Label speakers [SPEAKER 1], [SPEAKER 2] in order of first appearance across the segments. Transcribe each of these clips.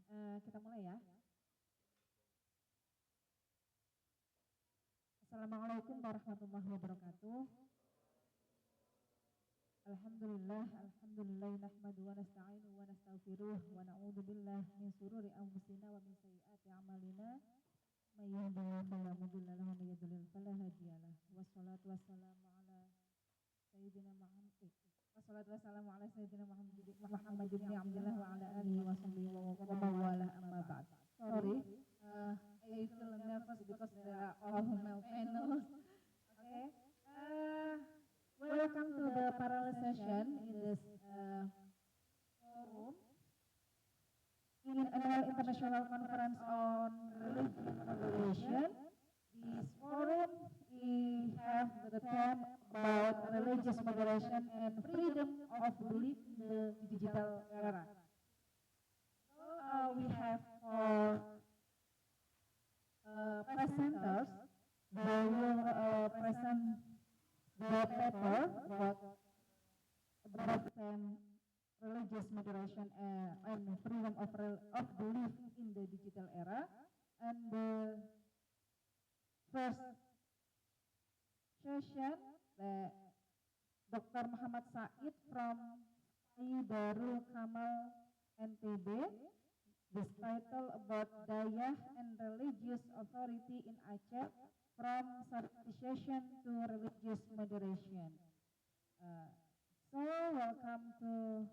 [SPEAKER 1] Kita mulai ya. Assalamualaikum warahmatullahi wabarakatuh. Alhamdulillah nahmadu wa nasta'inu wa nastaghfiruh wa na'udzu billahi min shururi anfusina wa min sayyiati a'malina. May yahdihillahu fala mudilla lahu wa may yudlil fala hadiyalah. Wassalatu wassalamu ala sayyidina Muhammad. Wassalatu wassalamu ala sayyidina Muhammad ibn Abdullah wa ala alihi wa sahbihi wa mawala amma ba'd. Sorry, I feel nervous because there are all male panels. Okay. Welcome to the parallel session in this forum in annual international conference on religion and moderation. This forum we have the theme about religious moderation and freedom of belief in the digital era. So we have four presenters. They will present the paper about religious moderation and freedom of belief in the digital era. And the first session, Dr. Muhammad Said from Darul Kamal NTB, this title about Dayah and religious authority in Aceh, from certification to religious moderation. So welcome to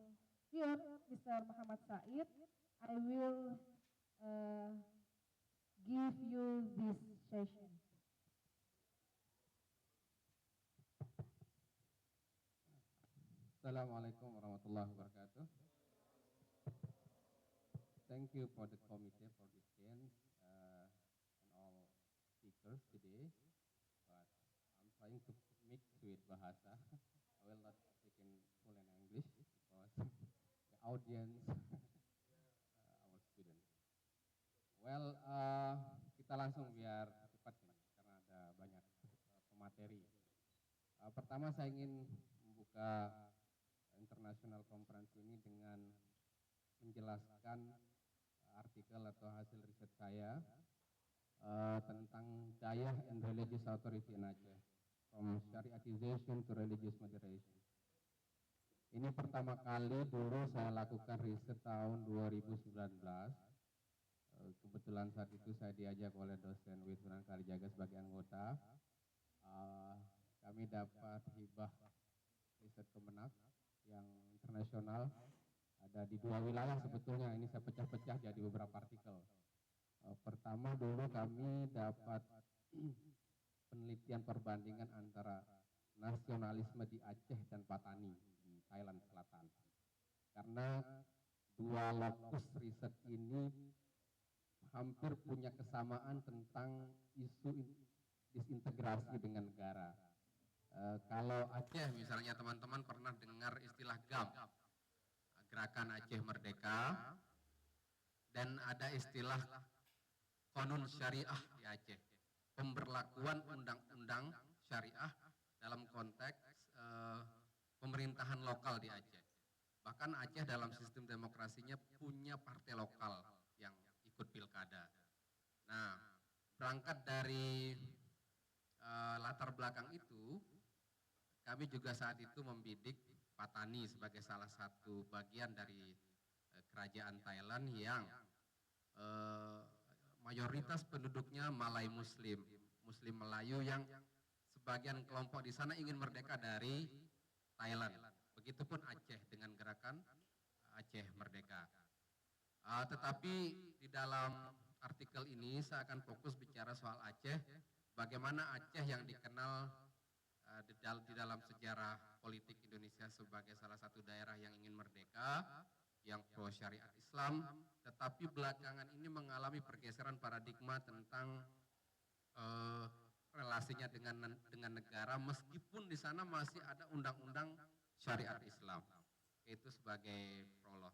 [SPEAKER 1] here, Mr. Muhammad Said. I will give you this session.
[SPEAKER 2] Assalamualaikum warahmatullahi wabarakatuh. Thank you for the committee for this chance and all speakers today, but I'm trying to mix with bahasa. I will not speak in full in English because the audience, our students. Well, kita langsung biar cepat ini karena ada banyak pemateri. Pertama saya ingin membuka international conference ini dengan menjelaskan artikel atau hasil riset saya tentang Dayah and Religious Authority in Aceh, from Syariatization to Religious Moderation. Ini pertama kali dulu saya lakukan riset tahun 2019. Kebetulan saat itu saya diajak oleh dosen Wisnunan Kalijaga sebagai anggota. Kami dapat hibah riset Kemenak yang internasional. Ada di dua wilayah sebetulnya, ini saya pecah-pecah jadi beberapa artikel. Pertama dulu kami dapat penelitian perbandingan antara nasionalisme di Aceh dan Patani di Thailand Selatan. Karena dua lokus riset ini hampir punya kesamaan tentang isu disintegrasi dengan negara. Kalau Aceh misalnya teman-teman pernah dengar istilah GAM, Gerakan Aceh Merdeka, dan ada istilah Qanun Syariah di Aceh, pemberlakuan undang-undang syariah dalam konteks pemerintahan lokal di Aceh. Bahkan Aceh dalam sistem demokrasinya punya partai lokal yang ikut pilkada. Nah, berangkat dari latar belakang itu, kami juga saat itu membidik Patani sebagai salah satu bagian dari kerajaan Thailand yang mayoritas penduduknya Malay Muslim, Muslim Melayu yang sebagian kelompok di sana ingin merdeka dari Thailand. Begitupun Aceh dengan gerakan Aceh Merdeka. Tetapi di dalam artikel ini saya akan fokus bicara soal Aceh, bagaimana Aceh yang dikenal di dalam sejarah politik Indonesia sebagai salah satu daerah yang ingin merdeka, yang pro syariat Islam, tetapi belakangan ini mengalami pergeseran paradigma tentang relasinya dengan negara, meskipun di sana masih ada undang-undang syariat Islam. Itu sebagai prolog.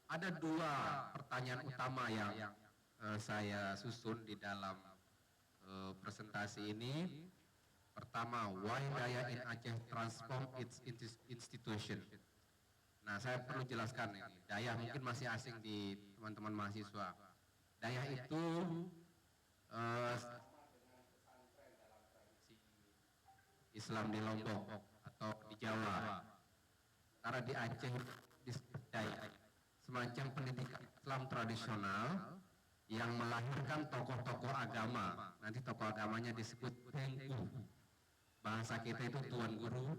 [SPEAKER 2] Ada dua pertanyaan utama yang saya susun di dalam presentasi ini. Pertama, why Dayah in Aceh transform its institution? Nah, saya perlu jelaskan ini. Dayah mungkin masih asing di teman-teman mahasiswa. Dayah itu Islam di Lombok atau di Jawa. Karena di Aceh disebut Dayah, semacam pendidikan Islam tradisional yang melahirkan tokoh-tokoh agama. Nanti tokoh agamanya disebut tengku. Bahasa kita itu tuan guru.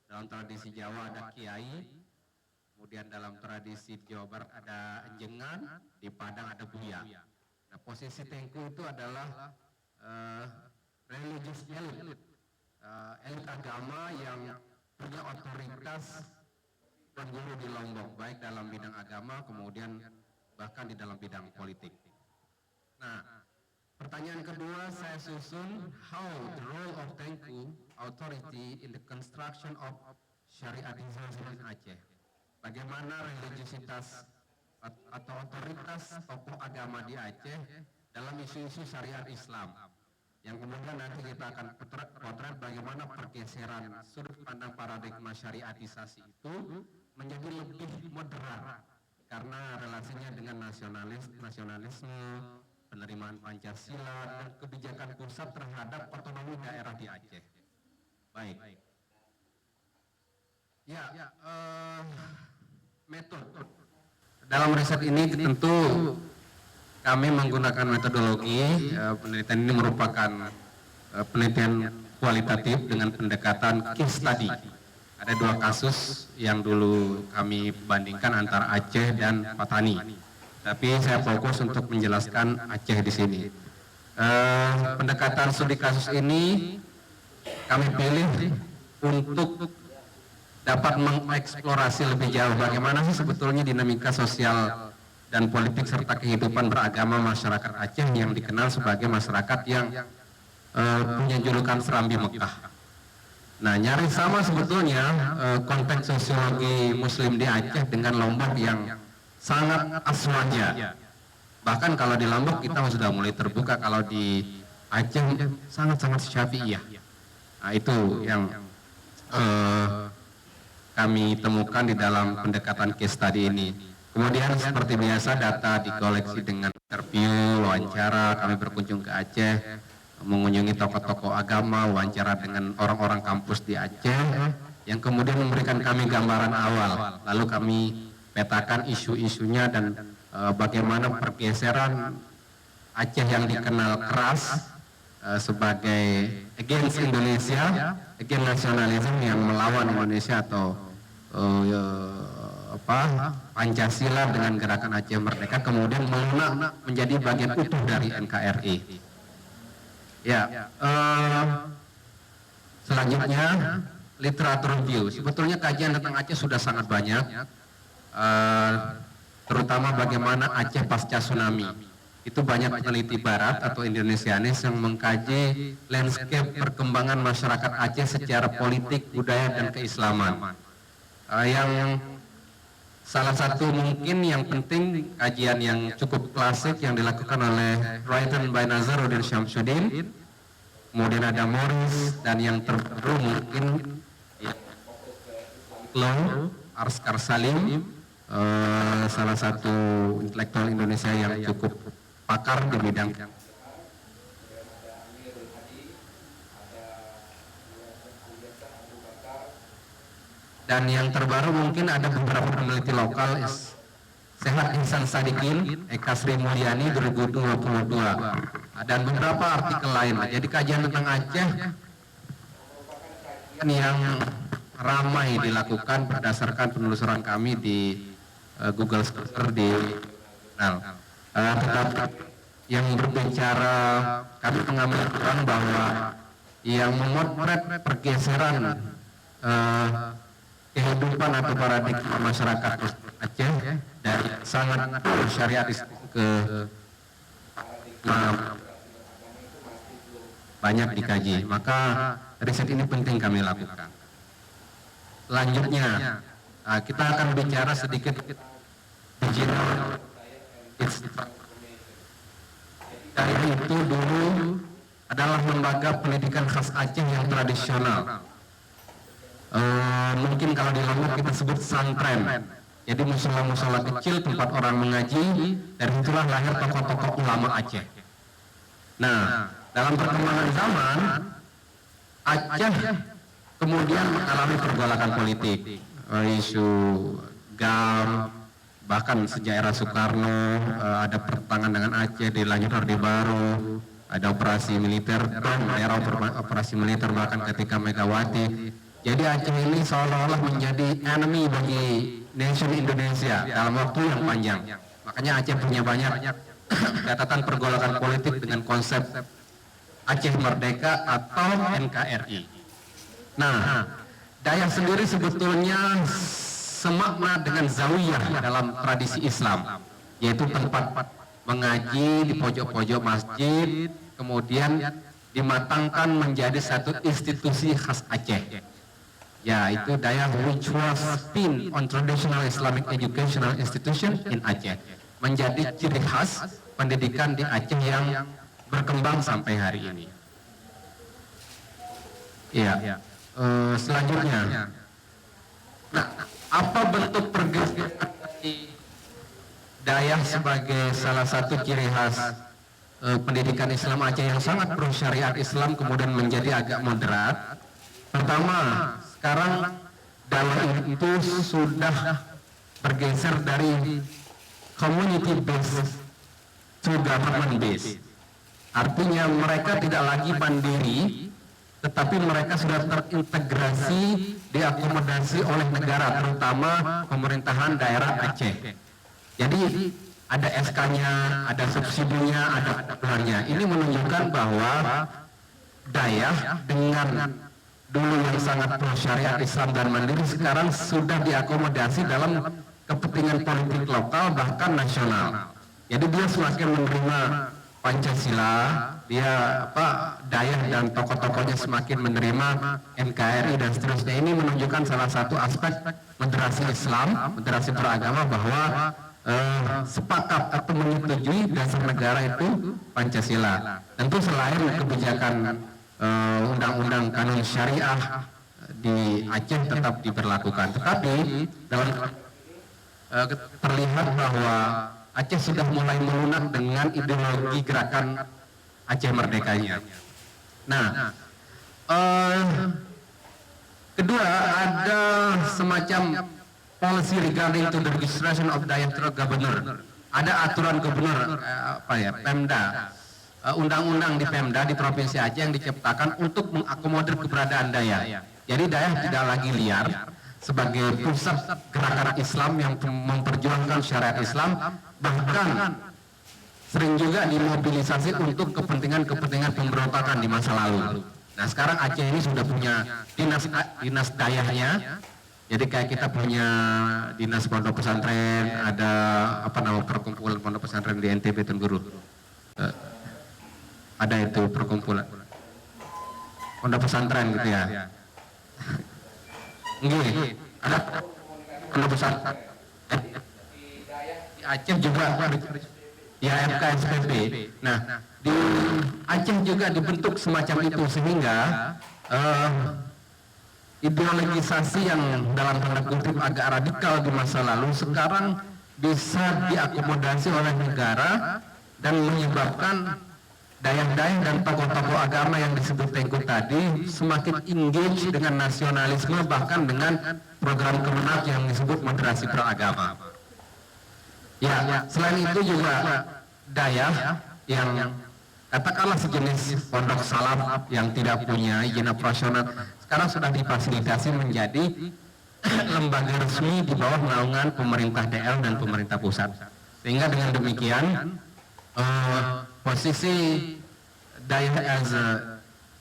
[SPEAKER 2] Dalam tradisi Jawa ada kiai. Kemudian dalam tradisi Jawa Barat ada enjengan, di Padang ada buya. Nah, posisi tengku itu adalah religious elite, elit agama yang punya otoritas dan guru di Lombok, baik dalam bidang agama, kemudian bahkan di dalam bidang politik. Nah, pertanyaan kedua saya susun, how the role of tengku authority in the construction of Syariatism in Aceh. Bagaimana religiositas atau otoritas tokoh agama di Aceh dalam isu-isu syariat Islam, yang kemudian nanti kita akan potret bagaimana pergeseran sudut pandang paradigma syariatisasi itu menjadi lebih moderat karena relasinya dengan nasionalisme, penerimaan Pancasila, dan kebijakan pusat terhadap otonomi daerah di Aceh. Baik. Ya, metode. Dalam riset ini tentu kami menggunakan metodologi, penelitian ini merupakan penelitian kualitatif dengan pendekatan case study. Ada 2 kasus yang dulu kami bandingkan antara Aceh dan Patani. Tapi saya fokus untuk menjelaskan Aceh di sini. Pendekatan studi kasus ini kami pilih untuk dapat mengeksplorasi lebih jauh bagaimana sih sebetulnya dinamika sosial dan politik serta kehidupan beragama masyarakat Aceh yang dikenal sebagai masyarakat yang punya julukan Serambi Mekah. Nah, nyaris sama sebetulnya konteks sosiologi Muslim di Aceh dengan Lombok yang sangat aswaja. Bahkan kalau di Lombok kita sudah mulai terbuka, kalau di Aceh sangat-sangat syafi'iyah. Nah, itu yang kami temukan di dalam pendekatan case study ini. Kemudian seperti biasa data dikoleksi dengan interview, wawancara, kami berkunjung ke Aceh, mengunjungi tokoh-tokoh agama, wawancara dengan orang-orang kampus di Aceh, yang kemudian memberikan kami gambaran awal. Lalu kami petakan isu-isunya dan bagaimana pergeseran Aceh yang dikenal keras sebagai against Indonesia, against nasionalisme yang melawan Indonesia atau Pancasila dengan gerakan Aceh Merdeka kemudian melunak menjadi bagian utuh dari NKRI. Ya, selanjutnya literatur review. Sebetulnya kajian tentang Aceh sudah sangat banyak, terutama bagaimana Aceh pasca tsunami. Itu banyak peneliti Barat atau Indonesianis yang mengkaji landscape perkembangan masyarakat Aceh secara politik, budaya, dan keislaman. Yang salah satu mungkin yang penting kajian yang cukup klasik yang dilakukan oleh written by Nazaruddin Syamsuddin, kemudian ada Morris, dan yang terbaru mungkin Arskar Salim, salah satu intelektual Indonesia yang cukup pakar di bidang. Dan yang terbaru mungkin ada beberapa peneliti lokal, Sehat Ihsan Sadikin, Eka Sri Mulyani 2022, dan beberapa artikel lain. Jadi kajian tentang Aceh yang ramai dilakukan berdasarkan penelusuran kami di Google Scholar di tetapi yang berbicara kami mengambil peran bahwa yang memotret pergeseran kehidupan atau paradigma masyarakat Aceh dari sangat syariatis ke banyak dikaji, maka riset ini penting kami lakukan. Selanjutnya kita akan bicara sedikit digital. Dari itu dulu adalah lembaga pendidikan khas Aceh yang tradisional.
[SPEAKER 3] mungkin kalau di Lombok kita sebut santren. Jadi musola-musola kecil tempat orang mengaji, dari itulah lahir tokoh-tokoh ulama Aceh. Nah, dalam perkembangan zaman, Aceh kemudian mengalami pergolakan politik, isu GAM, bahkan sejak era Soekarno ada pertentangan dengan Aceh, dilanjut Orde Baru, ada operasi militer, era operasi militer bahkan ketika Megawati. Jadi Aceh ini seolah-olah menjadi enemy bagi nation Indonesia dalam waktu yang panjang. Makanya Aceh punya banyak catatan pergolakan politik dengan konsep Aceh Merdeka atau NKRI. Nah, Dayak sendiri sebetulnya semakna dengan zawiyah dalam tradisi Islam, yaitu tempat mengaji di pojok-pojok masjid, kemudian dimatangkan menjadi satu institusi khas Aceh. Ya, itu Dayak which was spin on traditional Islamic educational institution in Aceh, menjadi ciri khas pendidikan di Aceh yang berkembang sampai hari ini. Iya. Selanjutnya, nah, apa bentuk pergeseran Dayak sebagai salah satu ciri khas pendidikan Islam Aceh yang sangat pro syariat Islam kemudian menjadi agak moderat? Pertama, sekarang Dayak itu sudah bergeser dari community based to government based. Artinya mereka tidak lagi mandiri, tetapi mereka sudah terintegrasi, diakomodasi oleh negara, terutama pemerintahan daerah Aceh. Jadi ada SK-nya, ada subsidinya, ada dolarnya. Ini menunjukkan bahwa Dayak dengan dulu yang sangat pro syariat Islam dan mandiri sekarang sudah diakomodasi dalam kepentingan politik lokal bahkan nasional. Jadi dia semakin menerima Pancasila, dia Dayak dan tokoh-tokohnya semakin menerima NKRI dan seterusnya. Ini menunjukkan salah satu aspek moderasi Islam, moderasi beragama bahwa sepakat atau menyetujui dasar negara itu Pancasila. Tentu selain kebijakan undang-undang kanun syariah di Aceh tetap diberlakukan, tetapi dalam terlihat bahwa Aceh sudah mulai melunak dengan ideologi gerakan Aceh Merdekanya. Nah, kedua ada semacam policy regarding to the registration of Dayak Governor. Ada aturan gubernur, Pemda, undang-undang di Pemda di Provinsi Aceh yang diciptakan untuk mengakomodir keberadaan Dayak. Jadi Dayak tidak lagi liar sebagai pusat gerakan Islam yang memperjuangkan syariat Islam, bahkan sering juga dimobilisasi untuk kepentingan-kepentingan pemberontakan di masa lalu. Nah, sekarang Aceh ini sudah punya dinas Dayaknya. Jadi kayak kita punya dinas pondok pesantren, ada perkumpulan pondok pesantren di NTB Tengguru. Ada itu perkumpulan pondok pesantren gitu ya. Nggih, ada pondok pesantren. Di Aceh juga ya FKSPB. Nah, di Aceh juga dibentuk semacam itu sehingga ideologisasi yang dalam tanda kutip agak radikal di masa lalu sekarang bisa diakomodasi oleh negara dan menyebabkan Dayak-Dayak dan tokoh-tokoh agama yang disebut Tengku tadi semakin engage dengan nasionalisme, bahkan dengan program Kemenak yang disebut moderasi beragama. Ya, selain itu juga Dayak yang katakanlah sejenis pondok salaf yang tidak punya izin operasional sekarang sudah difasilitasi menjadi lembaga resmi di bawah naungan pemerintah daerah dan pemerintah pusat. Sehingga dengan demikian posisi Dayak as a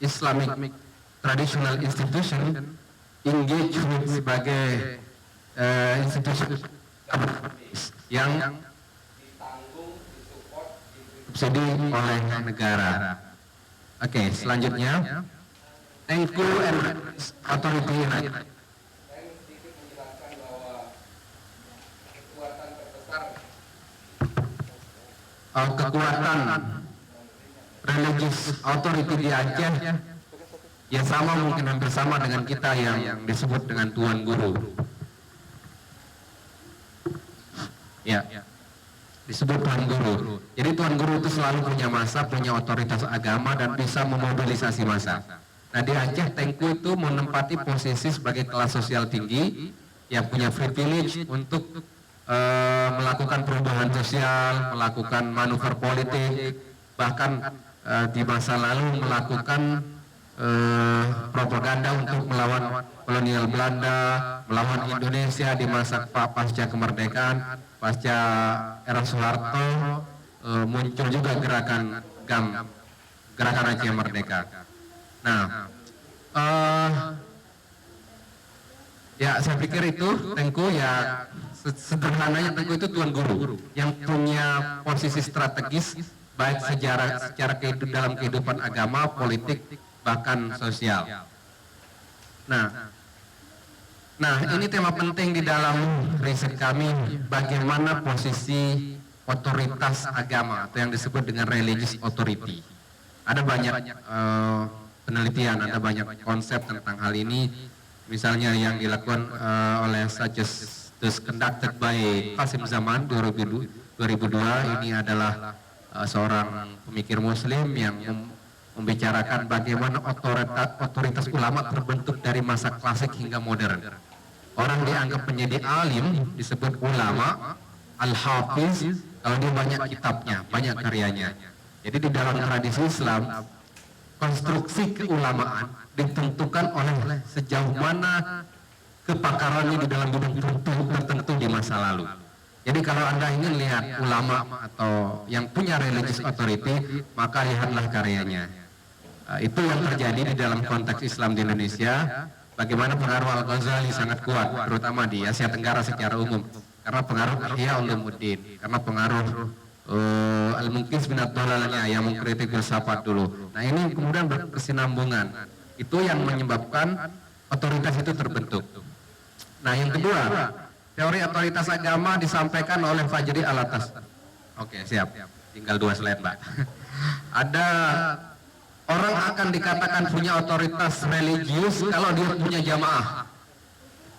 [SPEAKER 3] Islamic traditional institution engage with sebagai institusi yang subsidi oleh negara. Oke, selanjutnya Tengku and Authority United. Kekuatan religious authority di Aceh Ya sama, mungkin hampir sama dengan kita yang disebut dengan Tuan Guru. Ya, disebut Tuan Guru. Jadi Tuan Guru itu selalu punya massa, punya otoritas agama dan bisa memobilisasi massa. Nah di Aceh, Tengku itu menempati posisi sebagai kelas sosial tinggi yang punya privilege untuk melakukan perubahan sosial, melakukan manuver politik, bahkan di masa lalu melakukan propaganda untuk melawan kolonial Belanda, melawan Indonesia di masa pasca kemerdekaan, pasca era Soeharto. Muncul juga gerakan GAM, Gerakan Aceh Merdeka. Nah, ya saya pikir itu Tengku ya sederhananya Tengku itu Tuan Guru yang punya posisi strategis baik secara dalam kehidupan agama, politik, bahkan sosial. Nah ini tema penting di dalam riset kami, bagaimana posisi otoritas agama atau yang disebut dengan religious authority. Ada banyak penelitian, ada banyak konsep tentang hal ini. Misalnya yang dilakukan oleh Such conducted by Qasim Zaman 2002, ini adalah seorang pemikir muslim yang membicarakan bagaimana otoritas ulama terbentuk dari masa klasik hingga modern. Orang dianggap menjadi alim disebut ulama, al-hafiz, kalau dia banyak kitabnya, banyak karyanya. Jadi di dalam tradisi Islam, konstruksi keulamaan ditentukan oleh sejauh mana kepakarannya di dalam bidang tertentu di masa lalu. Jadi kalau Anda ingin lihat ulama atau yang punya religious authority, maka lihatlah karyanya. Itu yang terjadi di dalam konteks Islam di Indonesia. Bagaimana pengaruh Al-Ghazali sangat kuat, terutama di Asia Tenggara secara umum. Karena pengaruh Ihya Ulumuddin, karena pengaruh Al-Munqidh bin Ad-Dhalalnya yang mengkritik filsafat dulu. Nah ini kemudian berkesinambungan. Itu yang menyebabkan otoritas itu terbentuk. Nah yang kedua, teori otoritas agama disampaikan oleh Fajri Alatas. Oke, siap. Tinggal 2 slide, Mbak. Ada orang akan dikatakan punya otoritas religius kalau dia punya jamaah.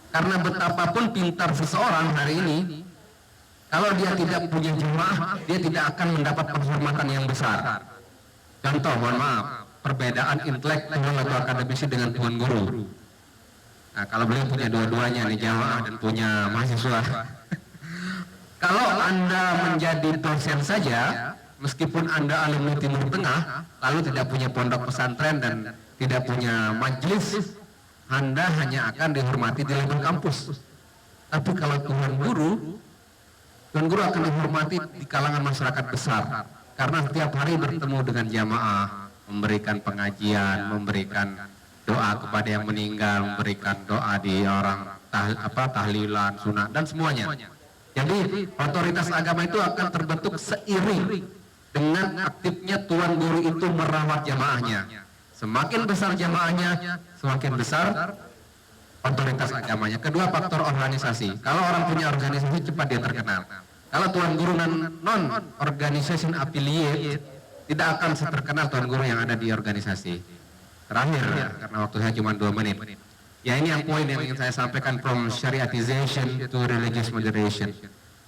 [SPEAKER 3] Karena betapapun pintar seseorang hari ini, kalau dia tidak punya jamaah, dia tidak akan mendapat penghormatan yang besar. Contoh, mohon maaf, perbedaan intelektual atau akademisi dengan Tuan Guru. Nah, kalau beliau punya dua-duanya nih, jamaah dan punya mahasiswa. Kalau Anda menjadi dosen saja, meskipun Anda alumni Timur Tengah, lalu tidak punya pondok pesantren dan tidak punya majelis, Anda hanya akan dihormati di level kampus. Tapi kalau Tuan Guru akan dihormati di kalangan masyarakat besar, karena setiap hari bertemu dengan jamaah, memberikan pengajian, memberikan doa kepada yang meninggal, memberikan doa di orang tahlilan, sunat dan semuanya. Jadi otoritas agama itu akan terbentuk seiring dengan aktifnya Tuan Guru itu merawat jamaahnya. Semakin besar jamaahnya, semakin besar otoritas agamanya. Kedua, faktor organisasi. Kalau orang punya organisasi, cepat dia terkenal. Kalau Tuan Guru non-organization affiliate, tidak akan seterkenal Tuan Guru yang ada di organisasi. Terakhir, karena waktu saya cuma 2 menit. Ya ini yang poin yang ingin saya sampaikan, from syariatization to religious moderation.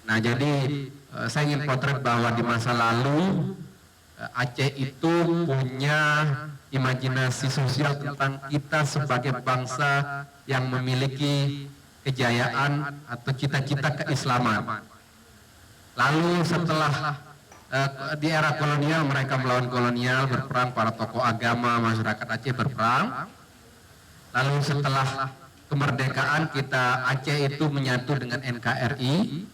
[SPEAKER 3] Nah jadi saya ingin potret bahwa di masa lalu Aceh itu punya imajinasi sosial tentang kita sebagai bangsa yang memiliki kejayaan atau cita-cita keislaman. Lalu setelah di era kolonial, mereka melawan kolonial, berperang, para tokoh agama, masyarakat Aceh berperang. Lalu setelah kemerdekaan kita, Aceh itu menyatu dengan NKRI.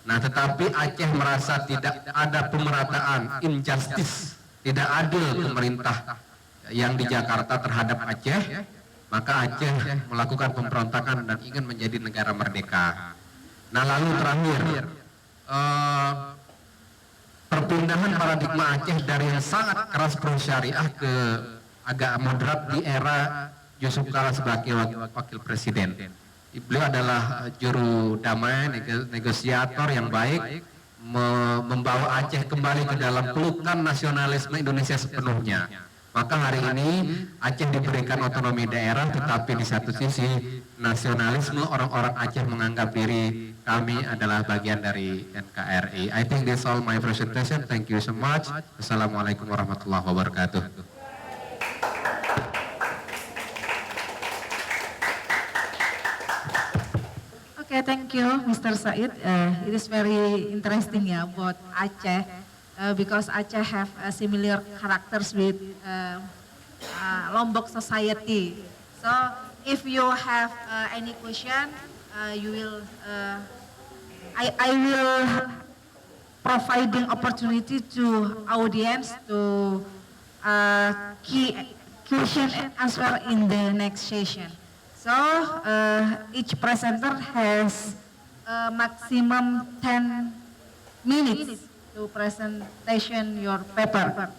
[SPEAKER 3] Nah tetapi Aceh merasa tidak ada pemerataan, injustice, tidak adil pemerintah yang di Jakarta terhadap Aceh. Maka Aceh melakukan pemberontakan dan ingin menjadi negara merdeka. Nah lalu terakhir, perpindahan paradigma Aceh dari yang sangat keras pro syariah ke agak moderat di era Yusuf Kala sebagai wakil presiden. Beliau adalah juru damai, negosiator yang baik, membawa Aceh kembali ke dalam pelukan nasionalisme Indonesia sepenuhnya. Maka hari ini Aceh diberikan otonomi daerah, tetapi di satu sisi nasionalisme orang-orang Aceh menganggap diri kami adalah bagian dari NKRI. I think that's all my presentation. Thank you so much. Assalamualaikum warahmatullahi wabarakatuh.
[SPEAKER 1] Okay, thank you, Mr. Said. It is very interesting about Aceh because Aceh have similar characters with Lombok society. So, if you have any question, you will. I will providing opportunity to audience to key question and answer in the next session. So each presenter has maximum 10 minutes to presentation your paper.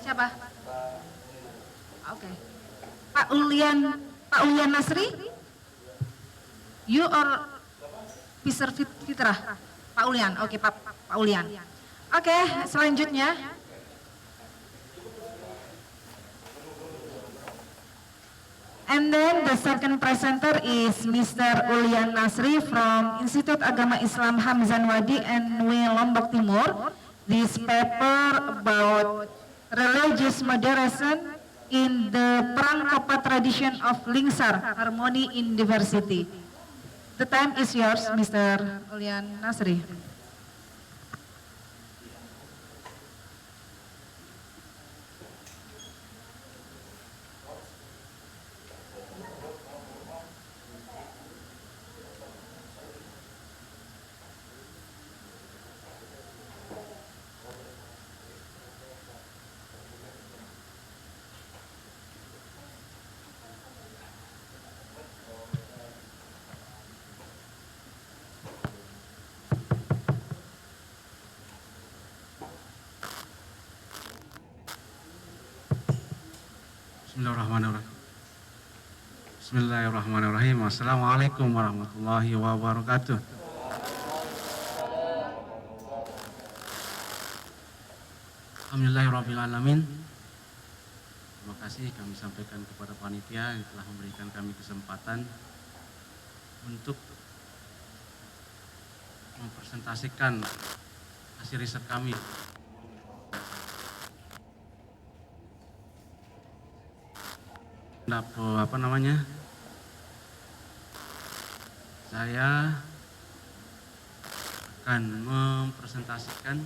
[SPEAKER 1] Siapa? Oke. Pak Ulian Nasri? You or Mr. Fitrah? Pak Ulian, oke Pak Ulian. Oke, selanjutnya. And then the second presenter is Mr. Ulian Nasri from Institut Agama Islam Hamzan Wadi NW Lombok Timur. This paper about religious moderation in the Perang Topat tradition of Lingsar, Harmony in Diversity. The time is yours, Mr. Ulian Nasri.
[SPEAKER 4] Bismillahirrahmanirrahim. Assalamualaikum warahmatullahi wabarakatuh. Alhamdulillahirrahmanirrahim. Terima kasih kami sampaikan kepada panitia yang telah memberikan kami kesempatan untuk mempresentasikan hasil riset kami. Saya akan mempresentasikan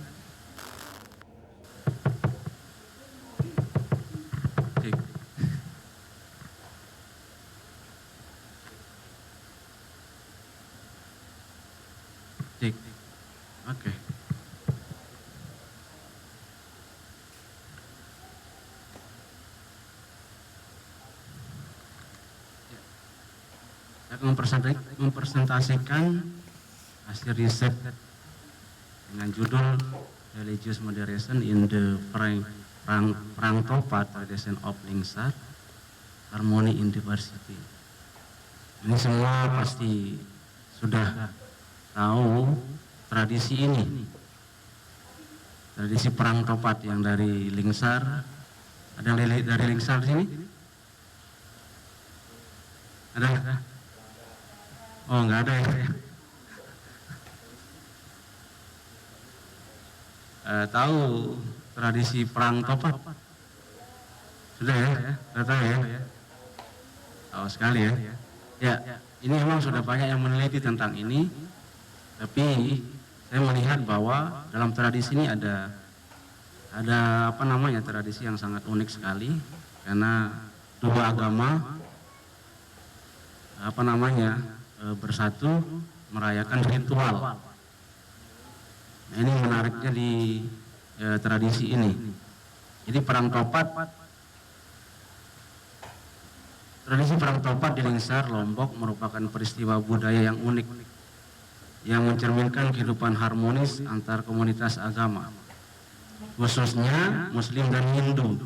[SPEAKER 4] Oke. Saya mempresentasikan hasil riset dengan judul Religious Moderation in the Perang Topat Tradition of Lingsar, Harmony in Diversity. Ini semua pasti sudah tahu tradisi ini, tradisi perang topat yang dari Lingsar. Ada yang dari Lingsar di sini? Ada? Oh, nggak ada ya. Tahu tradisi perang topat? Sudah ya? Sudah tahu ya? Tahu sekali ya? Ya, ini memang sudah banyak yang meneliti tentang ini. Tapi saya melihat bahwa dalam tradisi ini ada tradisi yang sangat unik sekali, karena dua agama bersatu merayakan ritual. Nah, ini menariknya di tradisi ini. Jadi tradisi perang topat di Lingsar, Lombok merupakan peristiwa budaya yang unik yang mencerminkan kehidupan harmonis antar komunitas agama, khususnya Muslim dan Hindu.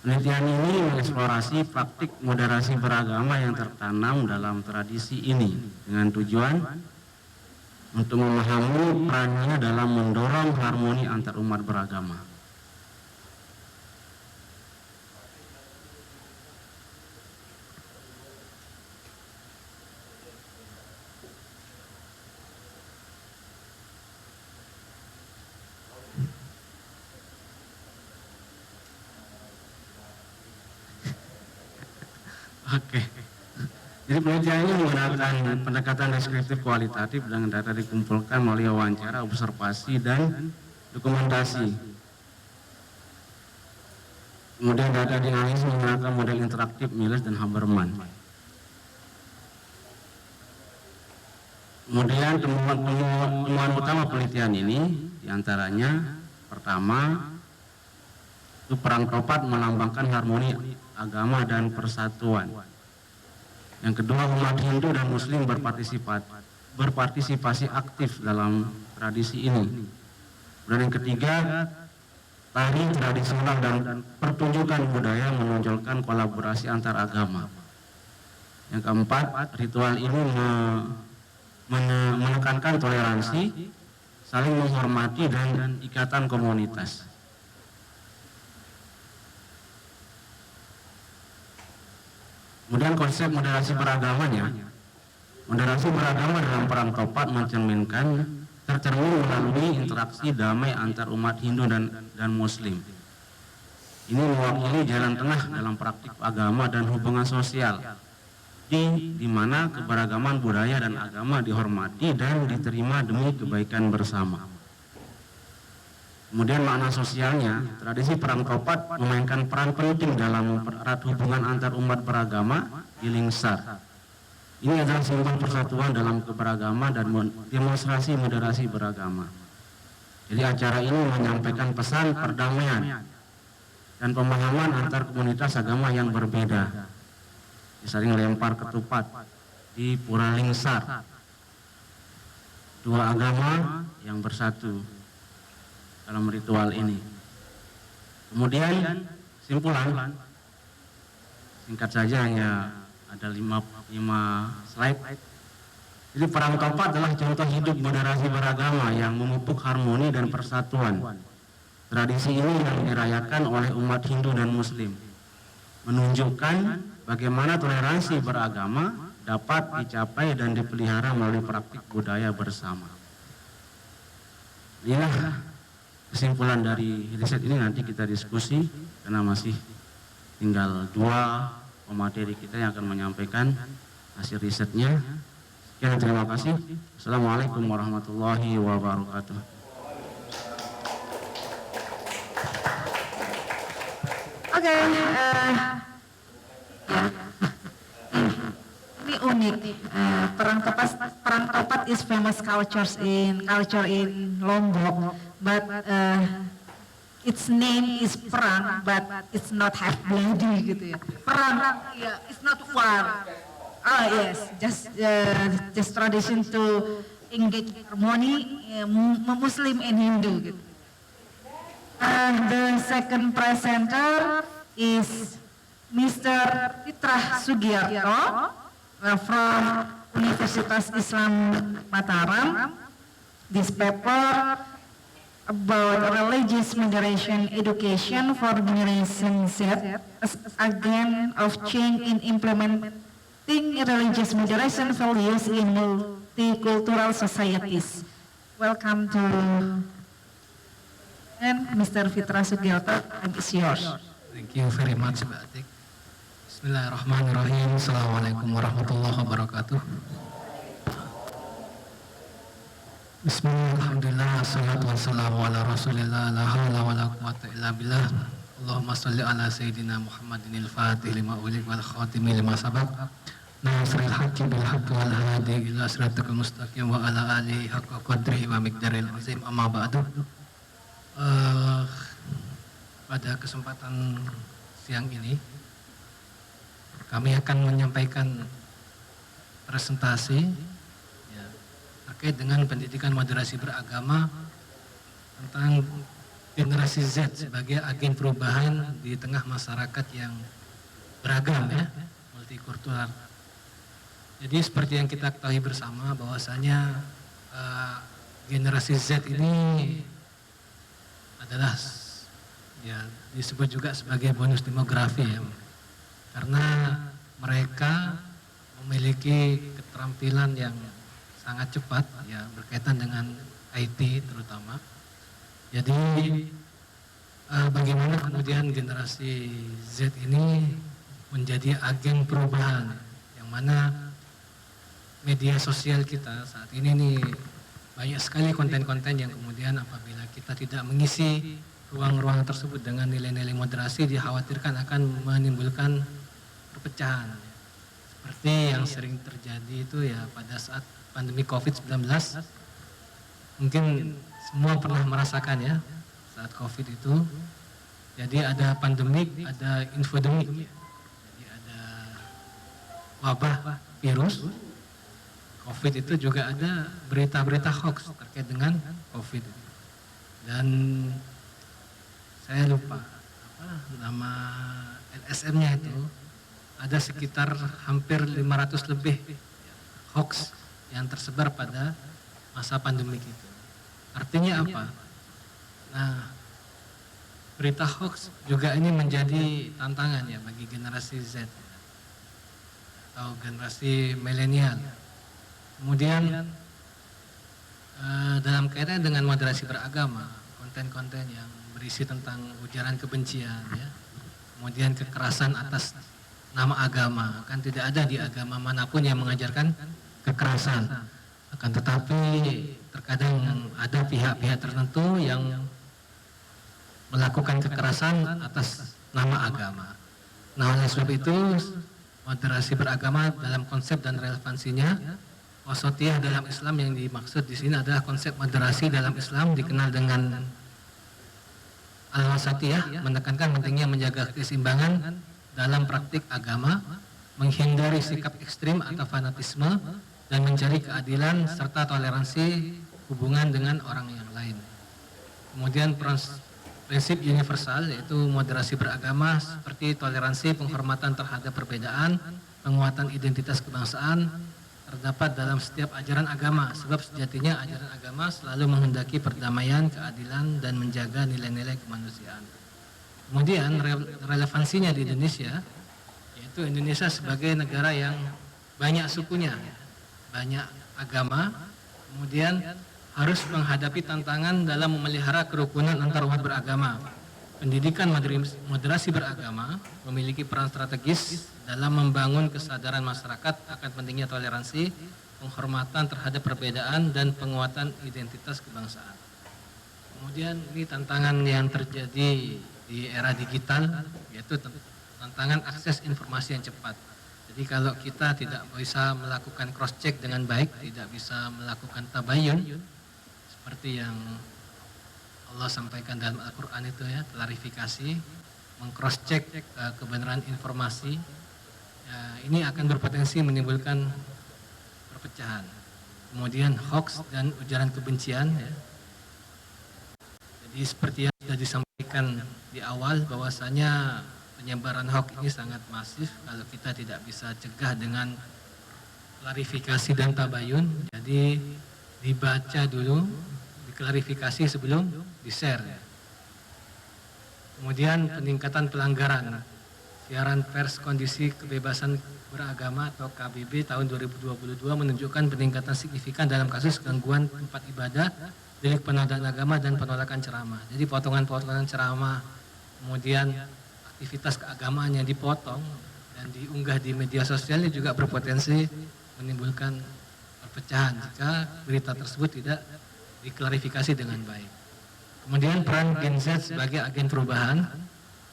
[SPEAKER 4] Penelitian ini mengeksplorasi praktik moderasi beragama yang tertanam dalam tradisi ini dengan tujuan untuk memahami perannya dalam mendorong harmoni antar umat beragama. Oke. Jadi penelitian ini menggunakan pendekatan deskriptif kualitatif dengan data dikumpulkan melalui wawancara, observasi, dan dokumentasi. Kemudian data dianalisis menggunakan model interaktif Miles dan Haberman. Kemudian temuan utama penelitian ini diantaranya pertama, itu perang topat melambangkan harmoni agama dan persatuan. Yang kedua, umat Hindu dan Muslim berpartisipasi aktif dalam tradisi ini. Dan yang ketiga, tari tradisional dan pertunjukan budaya menonjolkan kolaborasi antar agama. Yang keempat, ritual ini menekankan toleransi, saling menghormati, dan ikatan komunitas. Kemudian konsep moderasi beragamanya, moderasi beragama dalam perang topat tercermin melalui interaksi damai antar umat Hindu dan Muslim. Ini mewakili jalan tengah dalam praktik agama dan hubungan sosial, di mana keberagaman budaya dan agama dihormati dan diterima demi kebaikan bersama. Kemudian makna sosialnya, tradisi perang topat memainkan peran penting dalam mempererat hubungan antar umat beragama di Lingsar. Ini adalah simbol persatuan dalam keberagaman dan demonstrasi moderasi beragama. Jadi acara ini menyampaikan pesan perdamaian dan pemahaman antar komunitas agama yang berbeda. Saling lempar ketupat di Pura Lingsar. Dua agama yang bersatu dalam ritual ini. Kemudian simpulan, singkat saja hanya ada 5 slide. Jadi perang topat adalah contoh hidup moderasi beragama yang memupuk harmoni dan persatuan. Tradisi ini yang dirayakan oleh umat Hindu dan Muslim menunjukkan bagaimana toleransi beragama dapat dicapai dan dipelihara melalui praktik budaya bersama. Inilah kesimpulan dari riset ini, nanti kita diskusi karena masih tinggal 2 pemateri kita yang akan menyampaikan hasil risetnya. Sekian, terima kasih. Assalamualaikum warahmatullahi wabarakatuh.
[SPEAKER 1] Oke, ini unik. Perang topat is famous culture in Lombok, but its name is perang, but it's not half bloody gitu ya. Perang, yeah, it's not war. Yes, just tradition to engage harmony, Muslim and Hindu gitu. The second presenter is Mr. Fitrah Sugiarto from Universitas Islam Mataram. This paper about religious moderation education for Generation Z as agent of change in implementing religious moderation values in multicultural societies. Welcome to and Mr. Fitrah Sugiarto, is yours.
[SPEAKER 5] Thank you very much, Mbak Atik. Bismillahirrahmanirrahim. Assalamualaikum warahmatullahi wabarakatuh. Bismillah, alhamdulillah, assalatu wassalamu ala rasulillah, la hawla wa la quwata illa billah. Allahumma salli ala sayyidina Muhammadin al-fatih lima ulik wal khatimi lima sabak. Nasril haqqi bil haqqi wal hadi ila siratal mustaqim wa ala alihi haqqa qadrihi wa miqdaril azim, amma ba'du. Pada kesempatan siang ini kami akan menyampaikan presentasi ya, terkait dengan pendidikan moderasi beragama tentang generasi Z sebagai agen perubahan di tengah masyarakat yang beragam ya, multikultural. Jadi seperti yang kita ketahui bersama bahwasanya generasi Z ini adalah ya disebut juga sebagai bonus demografi ya, karena mereka memiliki keterampilan yang sangat cepat ya berkaitan dengan IT terutama. Jadi bagaimana kemudian generasi Z ini menjadi agen perubahan, yang mana media sosial kita saat ini nih banyak sekali konten-konten yang kemudian apabila kita tidak mengisi ruang-ruang tersebut dengan nilai-nilai moderasi dikhawatirkan akan menimbulkan perpecahan. Seperti yang sering terjadi itu ya pada saat pandemi COVID-19, mungkin semua pernah merasakan ya saat COVID itu. Jadi ada pandemik, ada infodemik, jadi ada wabah virus. COVID itu juga ada berita-berita hoax terkait dengan COVID. Dan saya lupa apa nama LSM-nya itu, ada sekitar hampir 500 lebih hoax yang tersebar pada masa pandemik itu. Artinya apa? Nah, berita hoax juga ini menjadi tantangan ya bagi generasi Z atau generasi milenial. Kemudian dalam kaitan dengan moderasi beragama, konten-konten yang berisi tentang ujaran kebencian ya, kemudian kekerasan atas nama agama, kan tidak ada di agama manapun yang mengajarkan kekerasan. Akan tetapi terkadang ada pihak-pihak tertentu yang melakukan kekerasan atas nama agama. Nah, oleh sebab itu moderasi beragama dalam konsep dan relevansinya, wasatiyah dalam Islam yang dimaksud di sini adalah konsep moderasi dalam Islam dikenal dengan al-wasatiyah, menekankan pentingnya menjaga keseimbangan dalam praktik agama, menghindari sikap ekstrim atau fanatisme, dan mencari keadilan serta toleransi hubungan dengan orang yang lain. Kemudian prinsip universal yaitu moderasi beragama seperti toleransi, penghormatan terhadap perbedaan, penguatan identitas kebangsaan terdapat dalam setiap ajaran agama, sebab sejatinya ajaran agama selalu menghendaki perdamaian, keadilan, dan menjaga nilai-nilai kemanusiaan. Kemudian relevansinya di Indonesia, yaitu Indonesia sebagai negara yang banyak sukunya, banyak agama, kemudian harus menghadapi tantangan dalam memelihara kerukunan antar umat beragama. Pendidikan moderasi beragama memiliki peran strategis dalam membangun kesadaran masyarakat akan pentingnya toleransi, penghormatan terhadap perbedaan, dan penguatan identitas kebangsaan. Kemudian ini tantangan yang terjadi di era digital, yaitu tantangan akses informasi yang cepat. Jadi kalau kita tidak bisa melakukan cross check dengan baik, tidak bisa melakukan tabayun seperti yang Allah sampaikan dalam Al-Quran itu ya, klarifikasi, meng-cross check kebenaran informasi, ya, ini akan berpotensi menimbulkan perpecahan. Kemudian hoax dan ujaran kebencian ya. Jadi seperti yang sudah disampaikan di awal bahwasanya penyebaran hoax ini sangat masif kalau kita tidak bisa cegah dengan klarifikasi dan tabayun. Jadi dibaca dulu, diklarifikasi sebelum di-share. Kemudian peningkatan pelanggaran. Siaran pers kondisi kebebasan beragama atau KBB tahun 2022 menunjukkan peningkatan signifikan dalam kasus gangguan tempat ibadah, delik penodaan agama, dan penolakan ceramah. Jadi potongan-potongan ceramah, kemudian aktivitas keagamaan yang dipotong dan diunggah di media sosial ini juga berpotensi menimbulkan perpecahan jika berita tersebut tidak diklarifikasi dengan baik. Kemudian peran Gen Z sebagai agen perubahan.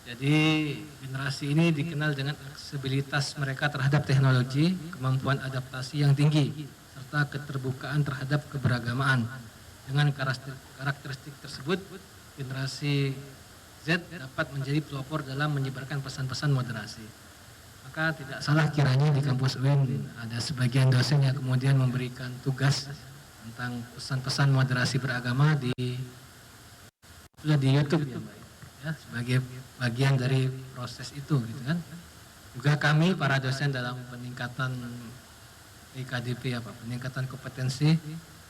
[SPEAKER 5] Jadi generasi ini dikenal dengan aksesibilitas mereka terhadap teknologi, kemampuan adaptasi yang tinggi, serta keterbukaan terhadap keberagamaan. Dengan karakteristik tersebut, generasi Z dapat menjadi pelopor dalam menyebarkan pesan-pesan moderasi. Maka tidak salah kiranya di kampus UIN ada sebagian dosen yang kemudian memberikan tugas tentang pesan-pesan moderasi beragama di YouTube ya, sebagai bagian dari proses itu gitu kan. Juga kami para dosen dalam peningkatan IKDP peningkatan kompetensi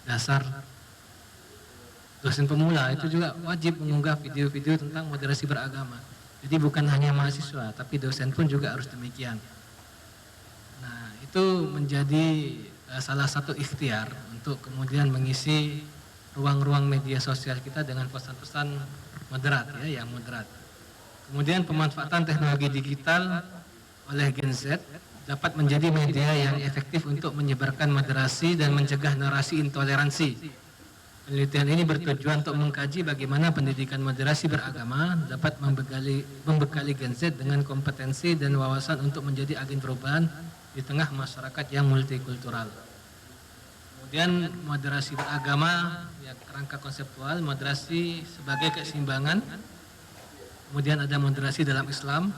[SPEAKER 5] dasar dosen pemula itu juga wajib mengunggah video-video tentang moderasi beragama. Jadi bukan hanya mahasiswa, tapi dosen pun juga harus demikian. Nah, itu menjadi salah satu ikhtiar untuk kemudian mengisi ruang-ruang media sosial kita dengan pesan-pesan moderat, ya, yang moderat. Kemudian pemanfaatan teknologi digital oleh Gen Z dapat menjadi media yang efektif untuk menyebarkan moderasi dan mencegah narasi intoleransi. Penelitian ini bertujuan untuk mengkaji bagaimana pendidikan moderasi beragama dapat membekali Gen Z dengan kompetensi dan wawasan untuk menjadi agen perubahan di tengah masyarakat yang multikultural. Kemudian moderasi beragama, ya, kerangka konseptual, moderasi sebagai keseimbangan. Kemudian ada moderasi dalam Islam,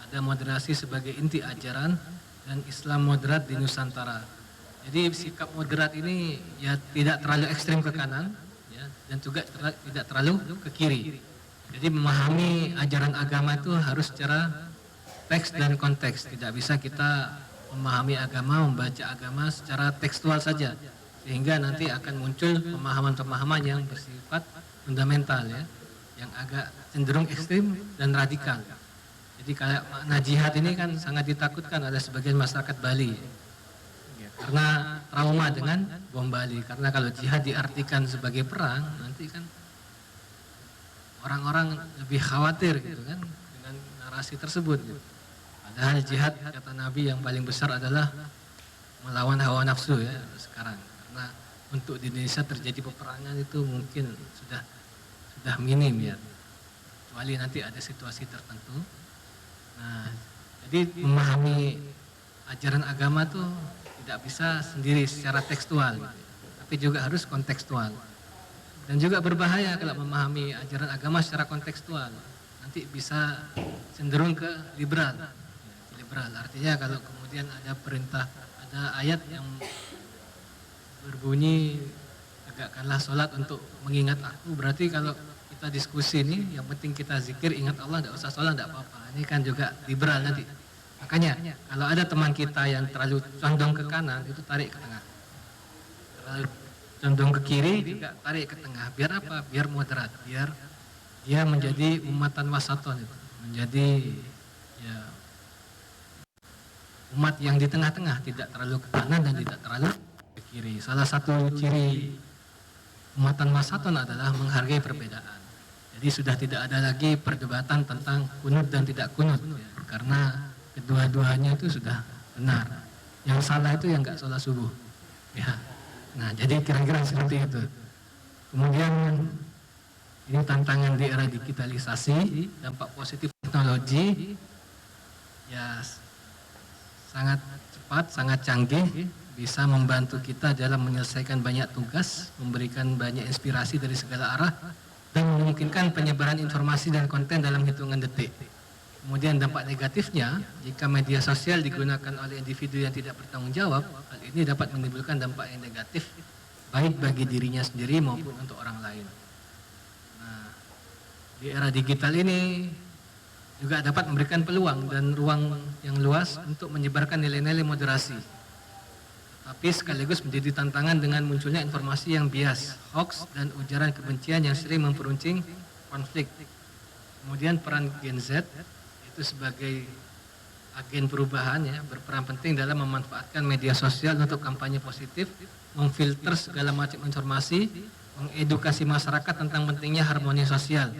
[SPEAKER 5] ada moderasi sebagai inti ajaran, dan Islam moderat di Nusantara. Jadi sikap moderat ini ya tidak terlalu ekstrem ke kanan, ya, dan juga tidak terlalu ke kiri. Jadi memahami ajaran agama itu harus secara teks dan konteks. Tidak bisa kita memahami agama, membaca agama secara tekstual saja, sehingga nanti akan muncul pemahaman-pemahaman yang bersifat fundamental, ya, yang agak cenderung ekstrem dan radikal. Jadi kayak makna jihad ini kan sangat ditakutkan oleh sebagian masyarakat Bali. Karena trauma dengan bom Bali. Karena kalau jihad diartikan sebagai perang, nanti kan orang-orang lebih khawatir gitu kan dengan narasi tersebut. Gitu. Padahal jihad, kata Nabi, yang paling besar adalah melawan hawa nafsu, ya, sekarang. Karena untuk di Indonesia terjadi peperangan itu mungkin sudah minim, ya. Kecuali nanti ada situasi tertentu. Nah, jadi memahami ajaran agama tuh tidak bisa sendiri secara tekstual, gitu, tapi juga harus kontekstual. Dan juga berbahaya kalau memahami ajaran agama secara kontekstual, nanti bisa cenderung ke liberal. Liberal artinya kalau kemudian ada perintah, ada ayat yang berbunyi tegakkanlah sholat untuk mengingat aku, berarti kalau kita diskusi ini yang penting kita zikir, ingat Allah, tidak usah sholat, tidak apa-apa. Ini kan juga liberal nanti. Makanya kalau ada teman kita yang terlalu condong ke kanan, itu tarik ke tengah. Terlalu condong ke kiri juga tarik ke tengah. Biar apa? Biar moderat. Biar dia menjadi umatan wasaton, menjadi, ya, umat yang di tengah-tengah, tidak terlalu ke kanan dan tidak terlalu ke kiri. Salah satu ciri umatan wasaton adalah menghargai perbedaan. Jadi sudah tidak ada lagi perdebatan tentang kunut dan tidak kunut, ya, karena kedua-duanya itu sudah benar. Yang salah itu yang nggak sholat subuh, ya. Nah, jadi kira-kira seperti itu. Kemudian ini tantangan di era digitalisasi, dampak positif teknologi, ya, sangat cepat, sangat canggih, bisa membantu kita dalam menyelesaikan banyak tugas, memberikan banyak inspirasi dari segala arah, dan memungkinkan penyebaran informasi dan konten dalam hitungan detik. Kemudian dampak negatifnya, jika media sosial digunakan oleh individu yang tidak bertanggung jawab, hal ini dapat menimbulkan dampak yang negatif, baik bagi dirinya sendiri maupun untuk orang lain. Nah, di era digital ini juga dapat memberikan peluang dan ruang yang luas untuk menyebarkan nilai-nilai moderasi. Tapi sekaligus menjadi tantangan dengan munculnya informasi yang bias, hoax, dan ujaran kebencian yang sering memperuncing konflik. Kemudian peran Gen Z itu sebagai agen perubahan, ya, berperan penting dalam memanfaatkan media sosial untuk kampanye positif, memfilter segala macam informasi, mengedukasi masyarakat tentang pentingnya harmoni sosial.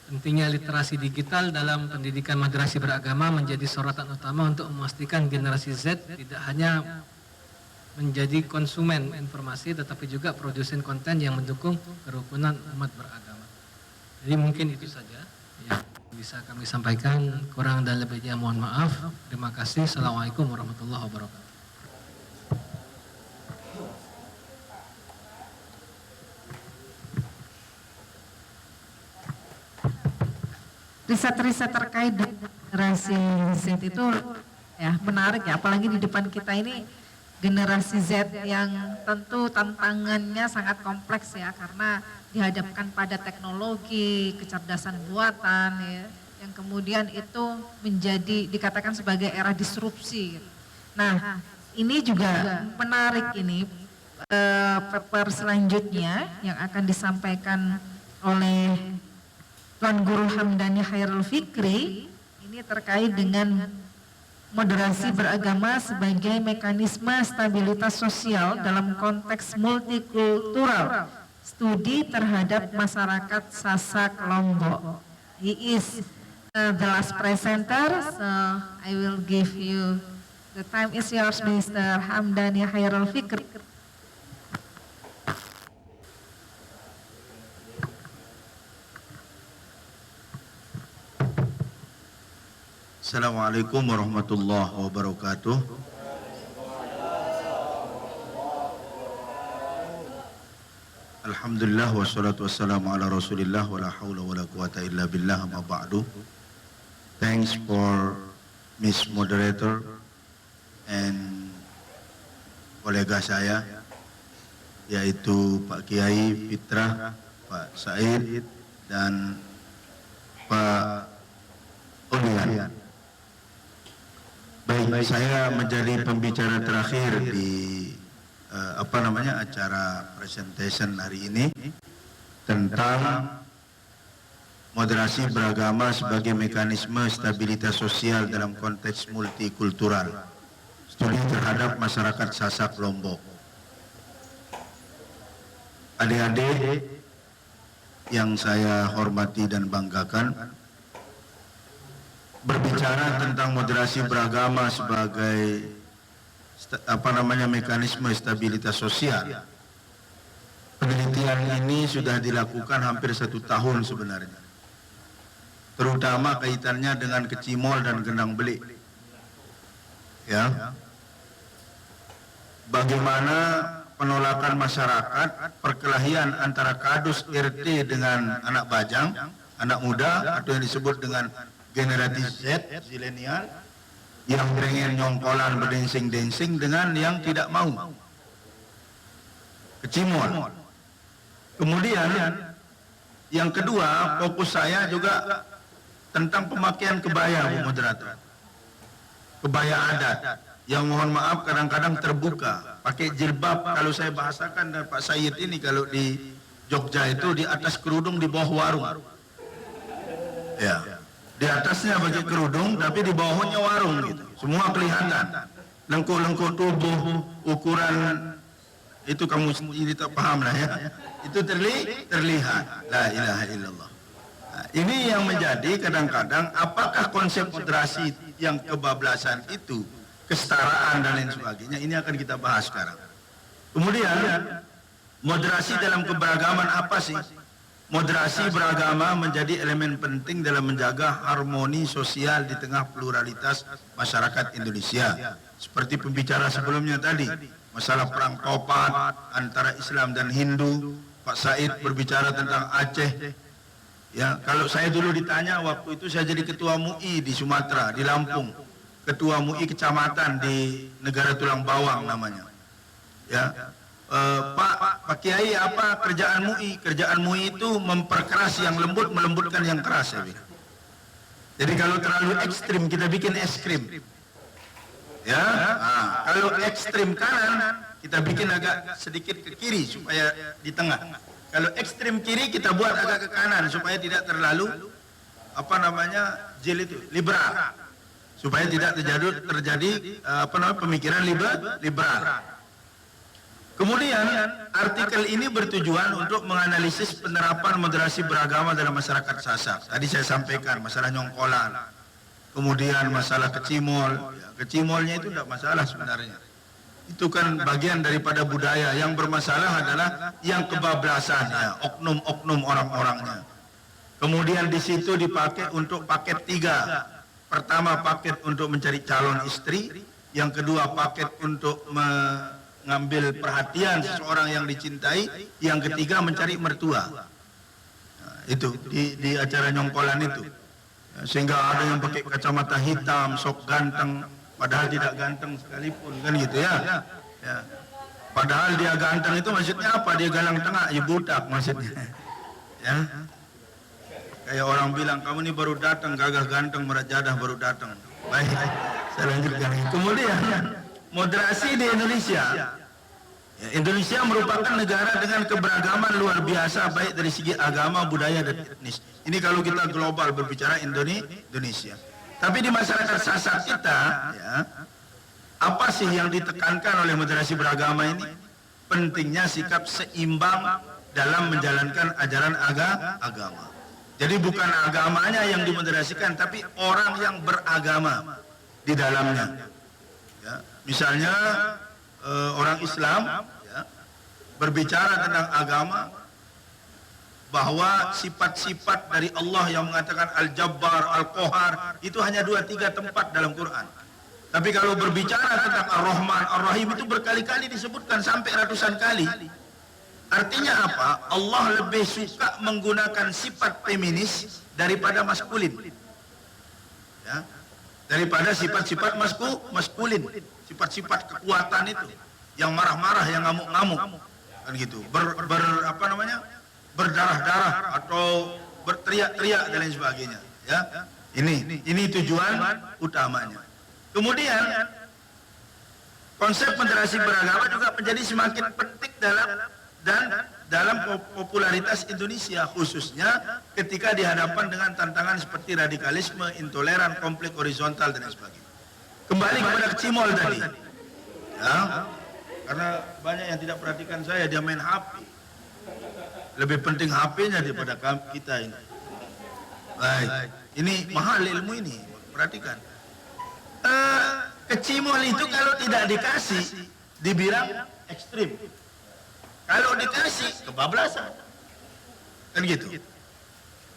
[SPEAKER 5] Pentingnya literasi digital dalam pendidikan moderasi beragama menjadi sorotan utama untuk memastikan generasi Z tidak hanya menjadi konsumen informasi tetapi juga produsen konten yang mendukung kerukunan umat beragama. Jadi mungkin itu saja yang bisa kami sampaikan, kurang dan lebihnya mohon maaf. Terima kasih. Assalamualaikum warahmatullahi wabarakatuh.
[SPEAKER 1] Riset-riset terkait dengan generasi Z itu, ya, menarik, ya, apalagi di depan kita ini generasi Z yang tentu tantangannya sangat kompleks, ya, karena dihadapkan pada teknologi, kecerdasan buatan, ya, yang kemudian itu menjadi dikatakan sebagai era disrupsi. Nah, ini juga menarik ini paper selanjutnya yang akan disampaikan oleh Tuan Guru Hamdani Khairul Fikri ini terkait dengan moderasi beragama sebagai mekanisme stabilitas sosial dalam konteks multikultural, studi terhadap masyarakat Sasak Lombok. He is the last presenter, so I will give you the time is yours, Mr. Hamdani Khairul Fikri.
[SPEAKER 6] Assalamualaikum warahmatullahi wabarakatuh. Alhamdulillah wassalatu wassalamu ala rasulillah wa la hawla wa la quwata illa billah amma ba'du. Thanks for Miss Moderator and kolega saya yaitu Pak Kiai Fitrah, Pak Said dan Pak Ulian. Baik, saya menjadi pembicara terakhir di acara presentation hari ini tentang moderasi beragama sebagai mekanisme stabilitas sosial dalam konteks multikultural, studi terhadap masyarakat Sasak Lombok. Adik-adik yang saya hormati dan banggakan, berbicara tentang moderasi beragama sebagai mekanisme stabilitas sosial. Penelitian ini sudah dilakukan hampir 1 tahun sebenarnya, terutama kaitannya dengan Kecimol dan Gendang Belik. Ya, bagaimana penolakan masyarakat, perkelahian antara kadus RT dengan anak bajang, anak muda atau yang disebut dengan generasi Z, zilenial, yang pengen nyongkolan berdensing-densing dengan yang tidak mau. Kecimol. Kemudian yang kedua, fokus saya juga tentang pemakaian kebaya, Bu Moderator. Kebaya adat yang mohon maaf kadang-kadang terbuka, pakai jilbab. Kalau saya bahasakan dan Pak Said ini, kalau di Jogja itu di atas kerudung, di bawah warung. Ya. Di atasnya pakai kerudung, tapi di bawahnya warung gitu. Semua kelihatan. Lengkuk-lengkuk tubuh, ukuran itu kamu sendiri tak paham lah ya. Itu terlihat. La ilaha illallah. Nah, ini yang menjadi kadang-kadang apakah konsep moderasi yang kebablasan itu, kesetaraan dan lain sebagainya, ini akan kita bahas sekarang. Kemudian moderasi dalam keberagaman apa sih? Moderasi beragama menjadi elemen penting dalam menjaga harmoni sosial di tengah pluralitas masyarakat Indonesia. Seperti pembicara sebelumnya tadi, masalah perang topat antara Islam dan Hindu. Pak Said berbicara tentang Aceh. Ya, kalau saya dulu ditanya, waktu itu saya jadi ketua MUI di Sumatera, di Lampung, ketua MUI kecamatan di Negara Tulang Bawang namanya. Ya. Pak Kiai, apa kerjaan MUI? Kerjaan MUI itu memperkeras yang lembut, melembutkan yang keras, ya. Jadi kalau terlalu ekstrim kita bikin es krim, ya. Nah, kalau ekstrim kanan kita bikin agak sedikit ke kiri supaya di tengah. Kalau ekstrim kiri kita buat agak ke kanan supaya tidak terlalu jil itu liberal, supaya tidak terjadi pemikiran liberal. Kemudian artikel ini bertujuan untuk menganalisis penerapan moderasi beragama dalam masyarakat Sasak. Tadi saya sampaikan masalah nyongkolan, kemudian masalah kecimol. Ya, kecimolnya itu tidak masalah sebenarnya. Itu kan bagian daripada budaya. Yang bermasalah adalah yang kebablasan, ya, oknum-oknum orang-orangnya. Kemudian di situ dipakai untuk paket 3. Pertama paket untuk mencari calon istri, yang kedua paket untuk mengambil perhatian seseorang yang dicintai, yang ketiga mencari mertua. Nah, itu di acara nyongkolan itu. Ya, sehingga ada yang pakai kacamata hitam, sok ganteng, padahal tidak ganteng sekalipun, kan gitu ya. Ya. Padahal dia ganteng itu maksudnya apa? Dia galang tengah, ya budak maksudnya. Ya. Kayak orang bilang, kamu ini baru datang, gagah ganteng, merajadah baru datang. Baik, saya lanjutkan. Kemudian moderasi di Indonesia Ya, Indonesia merupakan negara dengan keberagaman luar biasa baik dari segi agama, budaya dan etnis. Ini kalau kita global berbicara Indonesia. Tapi di masyarakat Sasak kita, ya, apa sih yang ditekankan oleh moderasi beragama ini? Pentingnya sikap seimbang dalam menjalankan ajaran agama. Jadi bukan agamanya yang dimoderasikan, tapi orang yang beragama di dalamnya. Ya, misalnya orang Islam ya, berbicara tentang agama, bahwa sifat-sifat dari Allah yang mengatakan Al-Jabbar, Al-Qahar itu hanya 2-3 tempat dalam Quran. Tapi kalau berbicara tentang Ar-Rahman, Ar-Rahim itu berkali-kali disebutkan sampai ratusan kali. Artinya apa? Allah lebih suka menggunakan sifat feminis daripada maskulin. Ya, daripada sifat-sifat maskulin, sifat-sifat kekuatan itu, yang marah-marah, yang ngamuk-ngamuk, kan gitu. Berdarah-darah atau berteriak-teriak dan lain sebagainya. Ya, ini tujuan utamanya. Kemudian konsep moderasi beragama juga menjadi semakin penting dalam popularitas Indonesia, khususnya ketika dihadapkan dengan tantangan seperti radikalisme, intoleran, konflik horizontal dan lain sebagainya. Kembali kepada Kecimol tadi, ya, karena banyak yang tidak perhatikan saya, dia main HP. Lebih penting HP-nya daripada kita ini. Baik, ini mahal ilmu ini, perhatikan. Kecimol itu kalau tidak dikasih, dibilang ekstrim. Kalau dikasih, kebablasan. Kan gitu.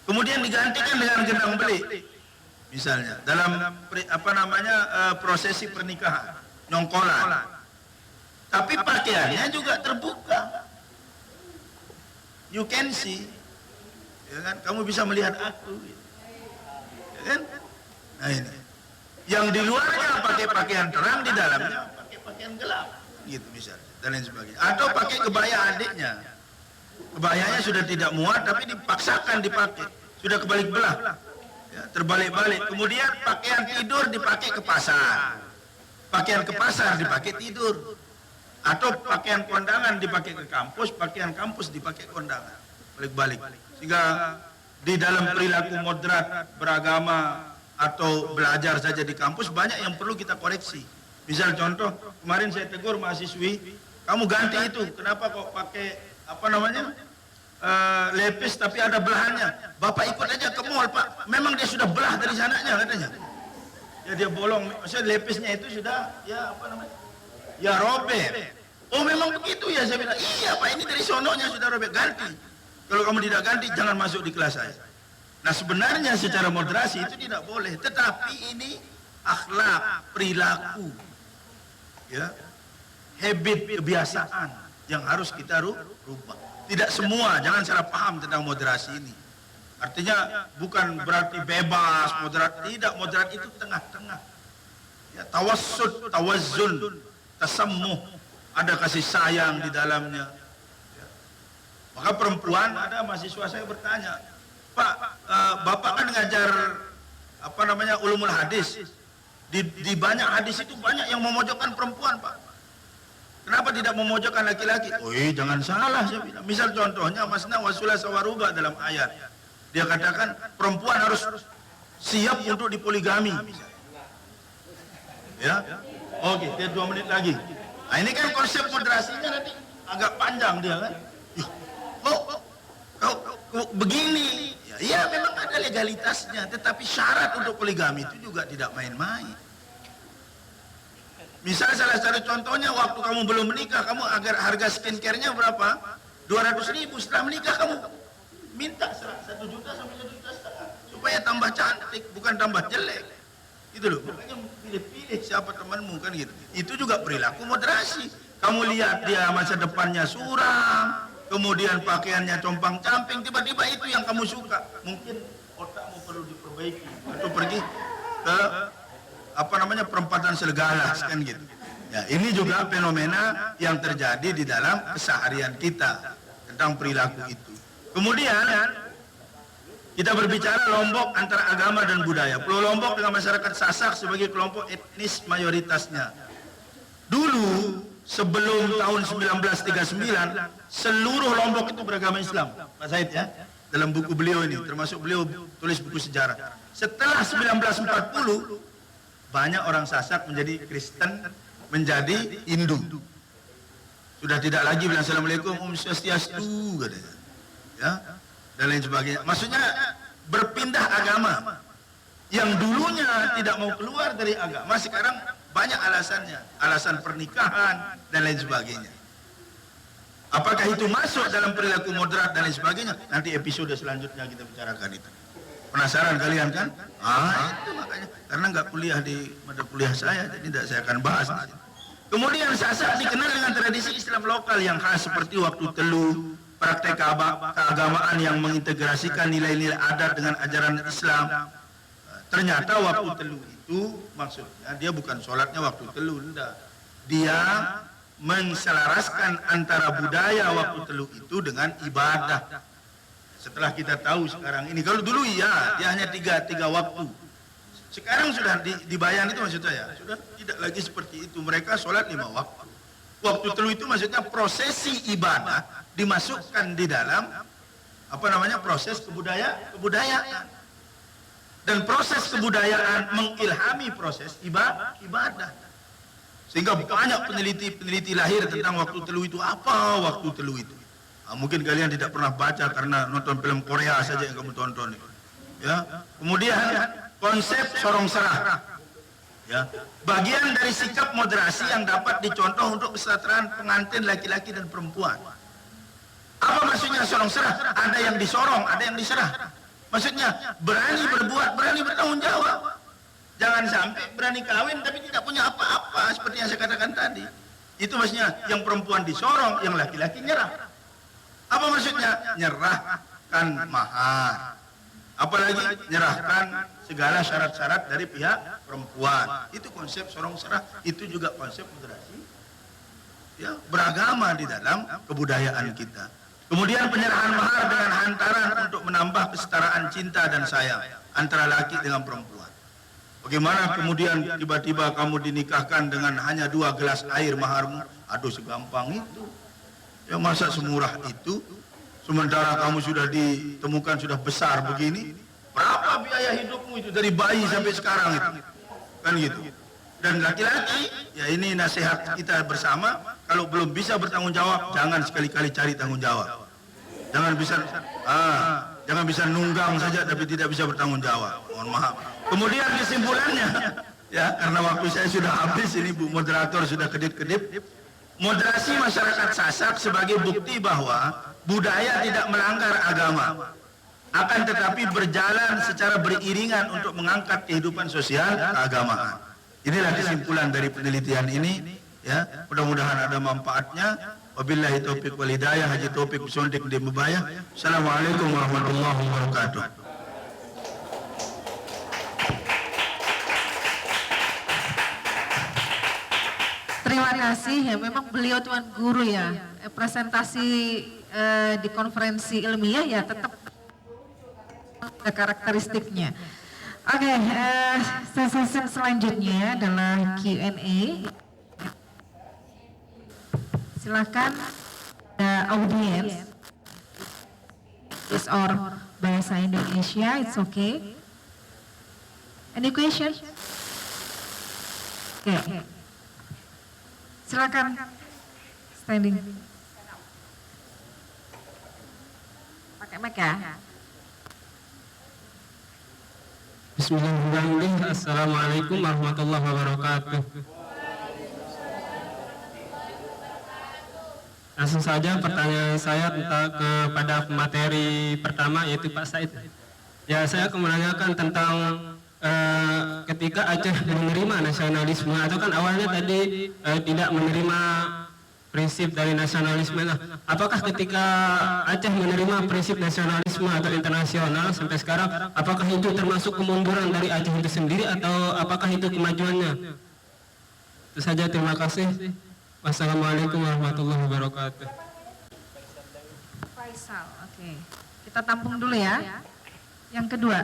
[SPEAKER 6] Kemudian digantikan dengan gendang beli. Misalnya, dalam prosesi pernikahan, nyongkolan. Tapi pakaiannya juga terbuka. You can see, ya kan? Kamu bisa melihat aku, ya kan? Nah ini, yang di luarnya pakai pakaian terang, di dalamnya pakai pakaian gelap, gitu misalnya, dan lain sebagainya. Atau pakai kebaya adiknya, kebayanya sudah tidak muat, tapi dipaksakan dipakai, sudah kebalik belah, ya, terbalik-balik. Kemudian pakaian tidur dipakai ke pasar, pakaian ke pasar dipakai tidur. Atau pakaian kondangan dipakai ke kampus, pakaian kampus dipakai kondangan, balik-balik. Sehingga di dalam perilaku moderat beragama atau belajar saja di kampus banyak yang perlu kita koreksi. Misal contoh, kemarin saya tegur mahasiswi, kamu ganti itu, kenapa kok pakai lepis tapi ada belahannya? Bapak ikut aja ke mall, Pak. Memang dia sudah belah dari sananya katanya. Ya dia bolong, maksudnya lepisnya itu sudah ya robek. Oh memang begitu ya, saya bilang. Iya Pak, ini dari sononya sudah robek, ganti. Kalau kamu tidak ganti, jangan masuk di kelas saya. Nah sebenarnya secara moderasi itu tidak boleh, tetapi ini akhlak, perilaku, ya, habit, kebiasaan yang harus kita rubah. Tidak semua, jangan salah paham tentang moderasi ini. Artinya bukan berarti bebas, moderat, tidak, moderat itu tengah-tengah. Ya, tawassud, tawazzun, tasammuh, ada kasih sayang di dalamnya. Ya. Maka perempuan, ada mahasiswa saya bertanya, Pak, Bapak kan ngajar ulumul hadis. Di banyak hadis itu banyak yang memojokkan perempuan, Pak. Kenapa tidak memojokkan laki-laki? Oh, jangan salah, saya bilang. Misal contohnya masna wasulah sawaruba dalam ayat. Dia katakan perempuan harus siap untuk dipoligami. Ya, oke, 2 menit lagi. Nah, ini kan konsep moderasinya nanti agak panjang dia kan. Kau begini. Ya, memang ada legalitasnya, tetapi syarat untuk poligami itu juga tidak main-main. Misal salah satu contohnya, waktu kamu belum menikah, kamu agar harga skincare-nya berapa? 200.000. Setelah menikah kamu minta 1 juta sampai 1,5 juta supaya tambah cantik, bukan tambah jelek. Itu loh, makanya pilih-pilih siapa temanmu kan gitu. Itu juga perilaku moderasi. Kamu lihat dia masa depannya suram, kemudian pakaiannya compang-camping, tiba-tiba itu yang kamu suka. Mungkin otakmu perlu diperbaiki atau pergi ke perempatan Sergalas kan gitu. Ya, ini juga fenomena yang terjadi di dalam keseharian kita tentang perilaku itu. Kemudian kita berbicara Lombok antara agama dan budaya. Pulau Lombok dengan masyarakat Sasak sebagai kelompok etnis mayoritasnya. Dulu sebelum tahun 1939 seluruh Lombok itu beragama Islam, Pak Said ya, dalam buku beliau ini, termasuk beliau tulis buku sejarah. Setelah 1940 banyak orang Sasak menjadi Kristen, menjadi Hindu. Sudah tidak lagi bilang Assalamualaikum, Om Swastiastu, katanya. Ya, dan lain sebagainya. Maksudnya berpindah agama. Yang dulunya tidak mau keluar dari agama, sekarang banyak alasannya. Alasan pernikahan dan lain sebagainya. Apakah itu masuk dalam perilaku moderat dan lain sebagainya? Nanti episode selanjutnya kita bicarakan itu. Penasaran kalian kan? Itu makanya. Karena nggak kuliah di mata kuliah saya, jadi tidak saya akan bahas. Kemudian Sasak dikenal dengan tradisi Islam lokal yang khas seperti waktu telu, praktek keagamaan yang mengintegrasikan nilai-nilai adat dengan ajaran Islam. Ternyata waktu telu itu maksudnya dia bukan sholatnya waktu telu, enggak. Dia menselaraskan antara budaya waktu telu itu dengan ibadah. Setelah kita tahu sekarang ini, kalau dulu iya, dia hanya tiga waktu. Sekarang sudah dibayang itu maksud saya, sudah tidak lagi seperti itu. Mereka sholat 5 waktu. Waktu telu itu maksudnya prosesi ibadah dimasukkan di dalam proses kebudayaan. Dan proses kebudayaan mengilhami proses ibadah. Sehingga banyak peneliti lahir tentang waktu telu itu. Apa waktu telu itu? Mungkin kalian tidak pernah baca karena nonton film Korea saja yang kamu tonton. Ya. Kemudian konsep sorong serah. Ya. Bagian dari sikap moderasi yang dapat dicontoh untuk kesetaraan pengantin laki-laki dan perempuan. Apa maksudnya sorong serah? Ada yang disorong, ada yang diserah. Maksudnya berani berbuat, berani bertanggung jawab. Jangan sampai berani kawin tapi tidak punya apa-apa, seperti yang saya katakan tadi. Itu maksudnya yang perempuan disorong, yang laki-laki nyerah. Apa maksudnya? Nyerahkan mahar. Apalagi nyerahkan segala syarat-syarat dari pihak perempuan. Itu konsep sorong serah. Itu juga konsep moderasi. Ya, beragama di dalam kebudayaan kita. Kemudian penyerahan mahar dengan hantaran untuk menambah kesetaraan cinta dan sayang antara laki dengan perempuan. Bagaimana kemudian tiba-tiba kamu dinikahkan dengan hanya 2 gelas air maharmu? Aduh, segampang itu. Ya, masa semurah itu? Sementara kamu sudah ditemukan sudah besar begini, berapa biaya hidupmu itu dari bayi sampai sekarang itu? Kan gitu. Dan laki-laki, ya ini nasihat kita bersama, kalau belum bisa bertanggung jawab, jangan sekali-kali cari tanggung jawab. Jangan bisa nunggang saja tapi tidak bisa bertanggung jawab. Mohon maaf. Kemudian kesimpulannya, ya karena waktu saya sudah habis, ini Bu Moderator sudah kedip-kedip. Moderasi masyarakat Sasak sebagai bukti bahwa budaya tidak melanggar agama, akan tetapi berjalan secara beriringan untuk mengangkat kehidupan sosial keagamaan. Inilah kesimpulan dari penelitian ini, ya. Mudah-mudahan ada manfaatnya. Wabillahi taufiq wal hidayah. Haji Taufik Sondik di Mubaya. Assalamualaikum warahmatullahi wabarakatuh.
[SPEAKER 1] Terima kasih ya, memang beliau Tuan Guru ya, presentasi di konferensi ilmiah ya tetap ada karakteristiknya. Oke, sesi selanjutnya adalah Q&A. Silakan audiens or bahasa Indonesia, it's okay. Any question? Okay. Silakan standing. Pakai mic ya.
[SPEAKER 3] Bismillahirrahmanirrahim. Assalamualaikum warahmatullahi wabarakatuh. Langsung saja pertanyaan saya kepada pemateri pertama, yaitu Pak Said. Ya, saya akan menanyakan tentang ketika Aceh menerima nasionalisme, atau kan awalnya tadi tidak menerima prinsip dari nasionalisme. Nah, apakah ketika Aceh menerima prinsip nasionalisme atau internasional sampai sekarang, apakah itu termasuk kemunduran dari Aceh itu sendiri atau apakah itu kemajuannya? Itu saja, terima kasih. Wassalamualaikum warahmatullahi wabarakatuh.
[SPEAKER 1] Faisal, oke. Kita tampung dulu ya. Yang kedua.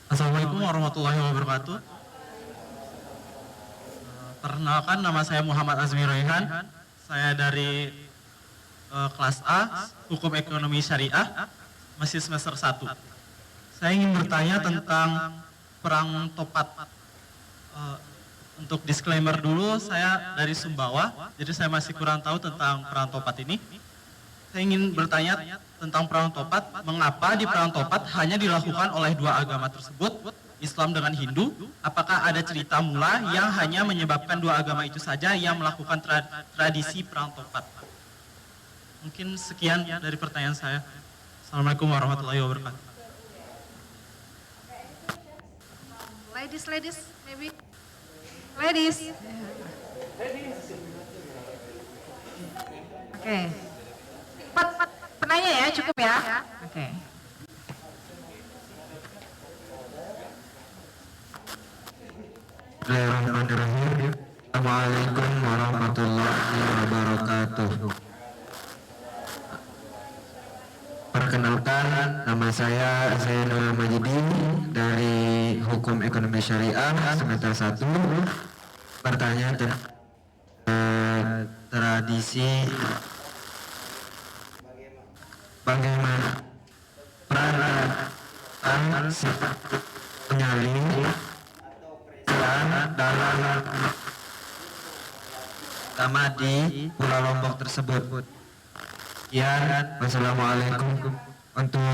[SPEAKER 7] Assalamualaikum warahmatullahi wabarakatuh. Perkenalkan, nama saya Muhammad Azmi Royhan. Saya dari kelas A, Hukum Ekonomi Syariah, masih semester 1. Saya ingin bertanya tentang perang topat. Untuk disclaimer dulu, saya dari Sumbawa, jadi saya masih kurang tahu tentang perang topat ini. Saya ingin bertanya tentang perang topat, mengapa di perang topat hanya dilakukan oleh dua agama tersebut, Islam dengan Hindu? Apakah ada cerita mula yang hanya menyebabkan dua agama itu saja yang melakukan tradisi perang topat? Mungkin sekian dari pertanyaan saya. Assalamualaikum warahmatullahi wabarakatuh.
[SPEAKER 1] Ladies, maybe. Ladies. Oke. Empat penanya ya, cukup ya. Oke.
[SPEAKER 3] Bismillahirrahmanirrahim. Assalamualaikum warahmatullahi wabarakatuh. Perkenalkan, nama saya Zainul Majidin dari Hukum Ekonomi Syariah semester 1. Pertanyaan tentang tradisi bagaimana peran penyalin dalam sama di Pulau Lombok tersebut. Ya, wassalamualaikum untuk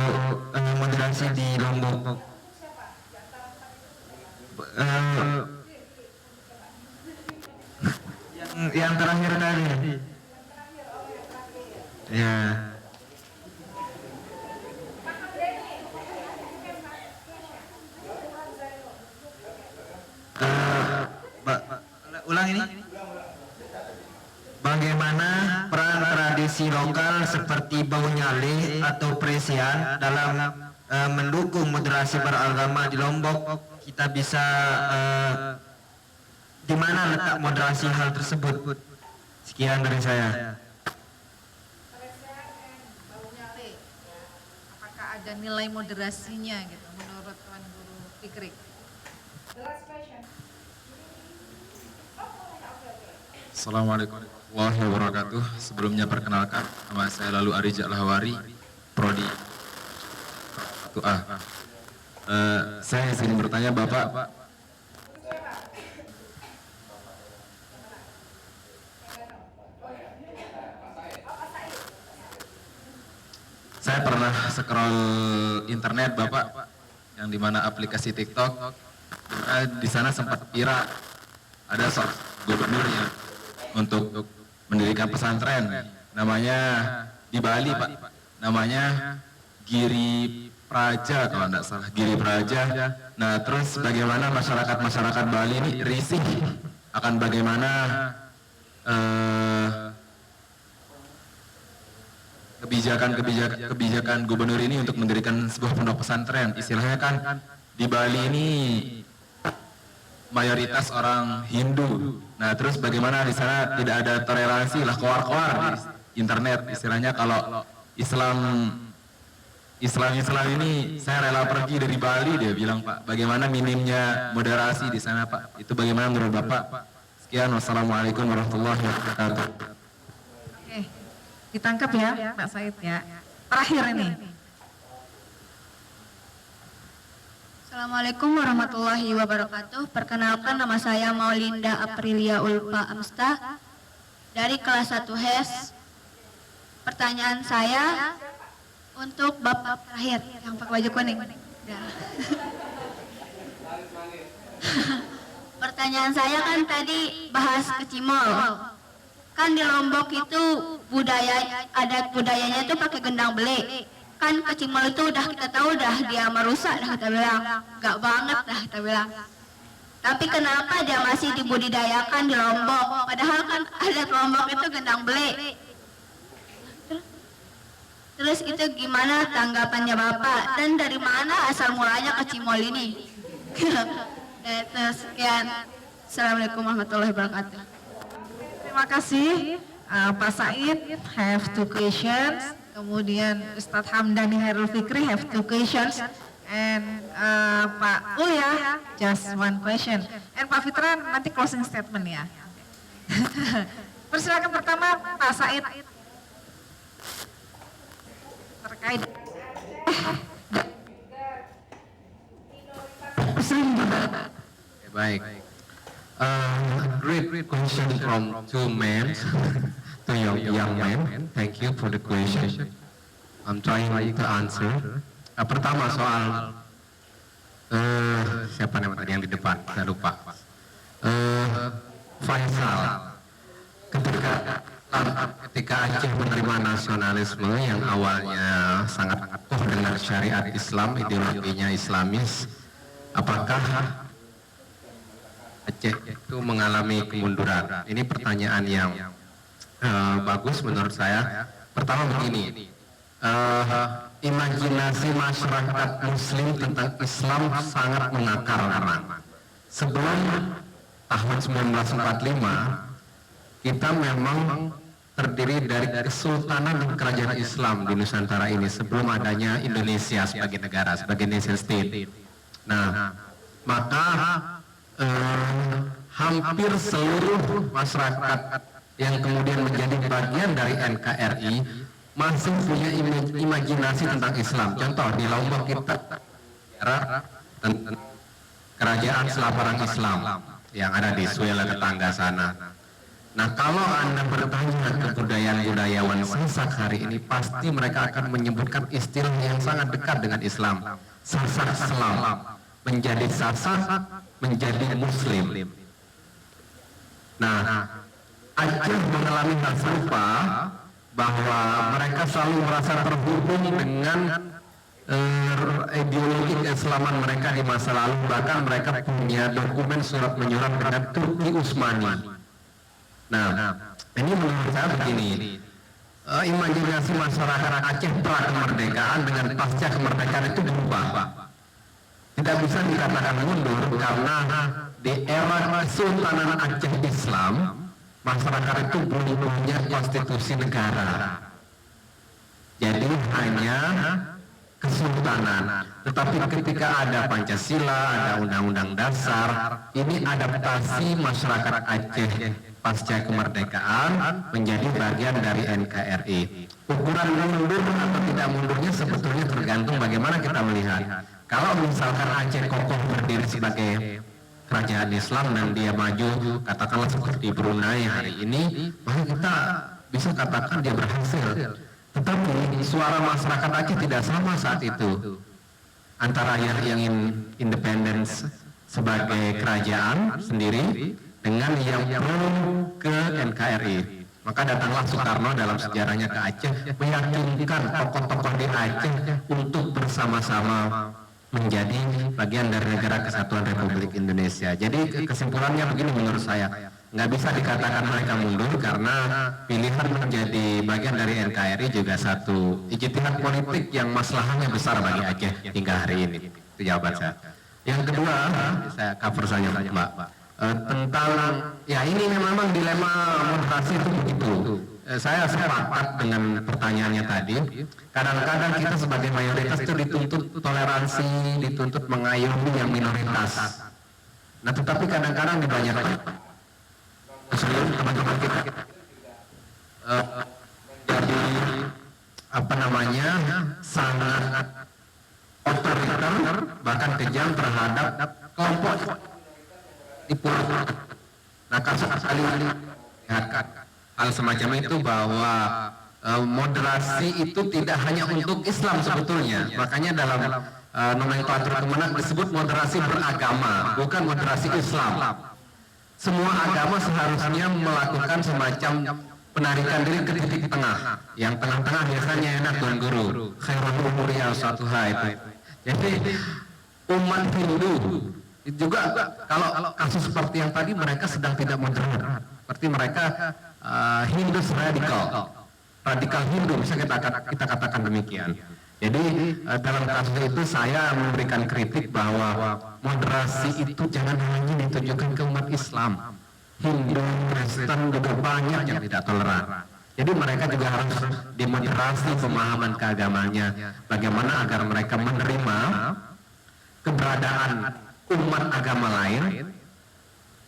[SPEAKER 3] moderasi di Lombok. Yang terakhir tadi. Ya. Ulang ini. Bagaimana peran tradisi lokal seperti bau nyale atau presian dalam mendukung moderasi beragama di Lombok? Kita bisa di mana letak moderasi hal tersebut? Sekian dari saya.
[SPEAKER 1] Apakah ada nilai moderasinya gitu menurut Tuan Guru Fikri?
[SPEAKER 8] Assalamualaikum warahmatullahi wabarakatuh. Sebelumnya perkenalkan, nama saya Lalu Arija Lahwari, Prodi 1A. Saya ingin bertanya Bapak, saya pernah scroll internet Bapak, yang dimana aplikasi TikTok, di sana sempat viral ada seorang gubernurnya untuk mendirikan pesantren, namanya di Bali Pak, namanya Giri Praja kalau tidak salah, Giri Praja. Nah terus bagaimana masyarakat Bali ini risih akan bagaimana kebijakan gubernur ini untuk mendirikan sebuah pondok pesantren. Istilahnya kan di Bali ini mayoritas orang Hindu. Nah, terus bagaimana di sana tidak ada toleransi lah, koar-koar di internet. Istilahnya kalau Islam ini saya rela pergi dari Bali, dia bilang Pak. Bagaimana minimnya moderasi di sana Pak? Itu bagaimana menurut Bapak? Sekian, wassalamualaikum warahmatullahi wabarakatuh.
[SPEAKER 1] Oke, ditangkap ya Pak Said ya. Terakhir ini.
[SPEAKER 9] Assalamualaikum warahmatullahi wabarakatuh. Perkenalkan, nama saya Maulinda Aprilia Ulfa Amsta dari kelas 1 HES. Pertanyaan saya untuk Bapak terakhir yang pakai baju kuning. Ya. Pertanyaan saya kan tadi bahas kecimol. Kan di Lombok itu adat budayanya itu pakai gendang beli. Kan kecimol itu udah kita tahu dah dia merusak dah kita bilang, gak banget dah kita bilang. Tapi kenapa dia masih dibudidayakan di Lombok? Padahal kan adat Lombok itu gendang beli. Terus itu gimana tanggapannya Bapak? Dan dari mana asal mulanya kecimol ini? Sekian. Assalamualaikum warahmatullahi wabarakatuh.
[SPEAKER 1] Terima kasih Pak Said, have two questions. Kemudian Ustadz Hamdani Hairul Fikri have two questions. And Pak Uya, just one question. And Pak Fitran nanti closing statement ya. Persilakan pertama Pak Said terkait
[SPEAKER 3] Baik. Great question from two men to young man. Thank you for the question. I'm trying to answer. Pertama soal siapa nama tadi yang di depan? Saya lupa. Faisal. Ketika Aceh menerima nasionalisme yang awalnya sangat kokoh dengan syariat Islam, ideologinya Islamis, apakah Aceh itu mengalami kemunduran? Ini pertanyaan yang bagus menurut saya. Pertama begini, imajinasi masyarakat Muslim tentang Islam sangat mengakar lama. Sebelum tahun 1945, kita memang terdiri dari kesultanan dan kerajaan Islam di Nusantara ini sebelum adanya Indonesia sebagai negara, sebagai nation state. Nah, maka hampir seluruh masyarakat yang kemudian menjadi bagian dari NKRI masih punya imajinasi tentang Islam. Contoh di Lombok kita tentang kerajaan Selaparang Islam yang ada di Suela tetangga sana. Nah, kalau Anda bertanya ke budayawan Sasak hari ini, pasti mereka akan menyebutkan istilah yang sangat dekat dengan Islam. Sasak Selam, menjadi Sasak, menjadi Muslim. Nah, Aceh mengalami hal serupa, bahwa mereka selalu merasa terhubung dengan ideologi keislaman mereka di masa lalu. Bahkan mereka punya dokumen surat menyurat dengan Turki Utsmani. Nah, ini menurut saya begini, imajinasi masyarakat Aceh pra kemerdekaan dengan pasca kemerdekaan itu berubah. Tidak bisa dikatakan mundur karena di era Kesultanan Aceh Islam, masyarakat itu belum punya konstitusi negara. Jadi hanya kesultanan. Tetapi ketika ada Pancasila, ada Undang-Undang Dasar, ini adaptasi masyarakat Aceh pasca kemerdekaan menjadi bagian dari NKRI. Ukuran mundur atau tidak mundurnya sebetulnya tergantung bagaimana kita melihat. Kalau misalkan Aceh kokoh berdiri sebagai kerajaan Islam dan dia maju, katakanlah seperti Brunei hari ini, maka kita bisa katakan dia berhasil. Tetapi suara masyarakat Aceh tidak sama saat itu. Antara yang ingin independence sebagai kerajaan sendiri dengan yang pro ke NKRI. Maka datanglah Soekarno dalam sejarahnya ke Aceh, meyakinkan tokoh-tokoh di Aceh untuk bersama-sama menjadi bagian dari Negara Kesatuan Republik Indonesia. Jadi kesimpulannya begini menurut saya, nggak bisa dikatakan mereka mundur karena pilihan menjadi bagian dari NKRI juga satu ijtihad politik yang masalahnya besar bagi Aceh hingga hari ini. Itu jawaban saya. Yang kedua, saya cover saja Mbak. Tentang ya ini memang dilema moderasi itu begitu. Saya sepakat dengan pertanyaannya tadi. Kadang-kadang kita sebagai mayoritas itu dituntut toleransi, dituntut mengayomi yang minoritas. Nah, tetapi kadang-kadang di banyak seluruh teman-teman kita jadi apa namanya sangat otoriter bahkan kejam terhadap kelompok di pulau. Nah, kasus kali ini hal semacam itu bahwa moderasi itu tidak hanya untuk Islam sebetulnya. Makanya dalam nomenklatur Kemenak disebut moderasi beragama, bukan moderasi Islam. Semua agama seharusnya melakukan semacam penarikan diri ke titik tengah. Yang tengah-tengah biasanya enak Tuan Guru. Khairul umuri awsatuha itu. Jadi umat Hindu juga kalau kasus seperti yang tadi mereka sedang tidak moderat. Seperti mereka Hindus radikal Hindu bisa kita katakan demikian. Jadi dalam kasus itu saya memberikan kritik bahwa moderasi itu jangan hanya ditujukan ke umat Islam. Hindu, Kristen juga banyak yang tidak toleran. Jadi mereka juga harus dimoderasi pemahaman keagamanya. Bagaimana agar mereka menerima keberadaan umat agama lain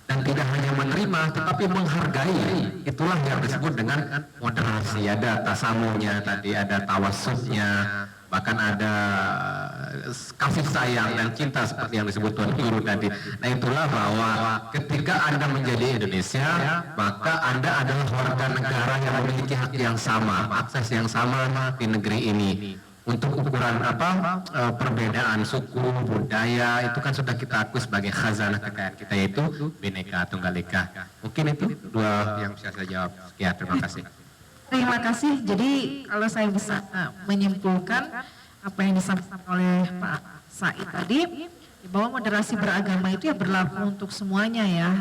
[SPEAKER 3] dan tidak hanya menerima tetapi menghargai. Itulah yang disebut dengan moderasi. Ada tasamuhnya tadi, ada tawasudnya, bahkan ada kasih sayang dan cinta seperti yang disebut Tuan Guru tadi. Nah itulah bahwa ketika Anda menjadi Indonesia, maka Anda adalah warga negara yang memiliki hak yang sama, akses yang sama di negeri ini. Untuk ukuran perbedaan suku, budaya, itu kan sudah kita akui sebagai khazanah kekayaan kita, yaitu Bhinneka Tunggal Ika. Mungkin itu dua yang bisa saya jawab. Sekian, terima kasih.
[SPEAKER 1] Terima kasih. Jadi kalau saya bisa menyimpulkan apa yang disampaikan oleh Pak Said tadi, bahwa moderasi beragama itu ya berlaku untuk semuanya ya,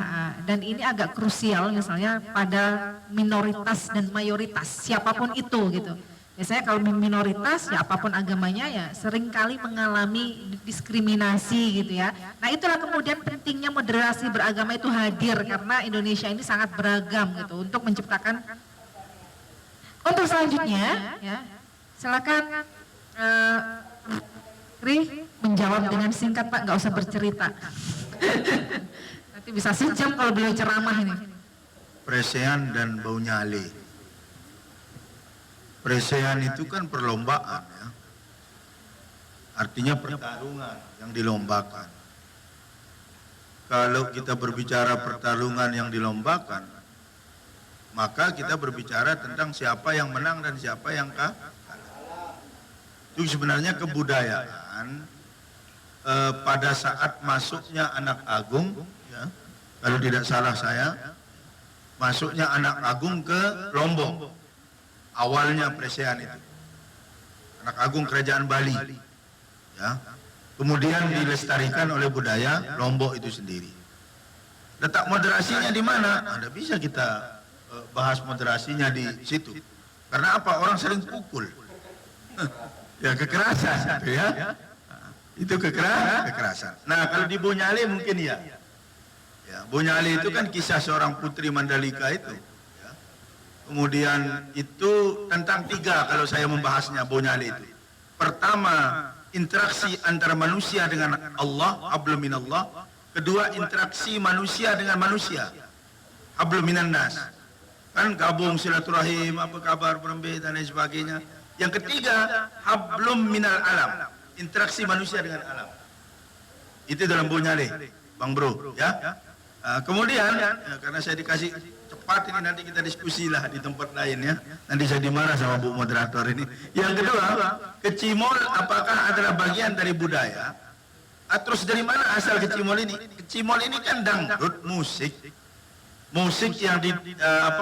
[SPEAKER 1] dan ini agak krusial misalnya pada minoritas dan mayoritas, siapapun itu gitu. Biasanya kalau minoritas ya apapun agamanya ya seringkali mengalami diskriminasi gitu ya. Nah itulah kemudian pentingnya moderasi beragama itu hadir karena Indonesia ini sangat beragam gitu untuk menciptakan. Untuk selanjutnya ya silakan Kri menjawab dengan singkat Pak, nggak usah bercerita. Nanti bisa sejam kalau beliau ceramah ini.
[SPEAKER 6] Presean dan bau nyale. Presean itu kan perlombaan ya. Artinya pertarungan yang dilombakan. Kalau kita berbicara pertarungan yang dilombakan, maka kita berbicara tentang siapa yang menang dan siapa yang kalah. Itu sebenarnya kebudayaan pada saat masuknya anak agung, ya, kalau tidak salah saya, masuknya anak agung ke Lombok. Awalnya Presean itu anak agung kerajaan Bali ya, kemudian dilestarikan oleh budaya Lombok itu sendiri. Letak moderasinya di mana? Anda bisa kita bahas moderasinya di situ. Karena apa? Orang sering pukul ya, kekerasan gitu ya, itu kekerasan. Nah kalau di Bonyale mungkin ya Bonyale itu kan kisah seorang putri Mandalika itu. Kemudian itu tentang tiga kalau saya membahasnya Bonyale itu. Pertama, interaksi antara manusia dengan Allah, hablum minallah. Kedua, interaksi manusia dengan manusia, hablum minan nas. Kan gabung silaturahim, apa kabar Brembe dan lain sebagainya. Yang ketiga, hablum minal alam, interaksi manusia dengan alam. Itu dalam Bonyale, Bang Bro, ya. Kemudian, karena saya dikasih cepat ini, nanti kita diskusi lah di tempat lain ya. Nanti saya dimarah sama Bu Moderator ini. Yang kedua, kecimol apakah adalah bagian dari budaya? Terus dari mana asal kecimol ini? Kecimol ini kan dangdut, musik yang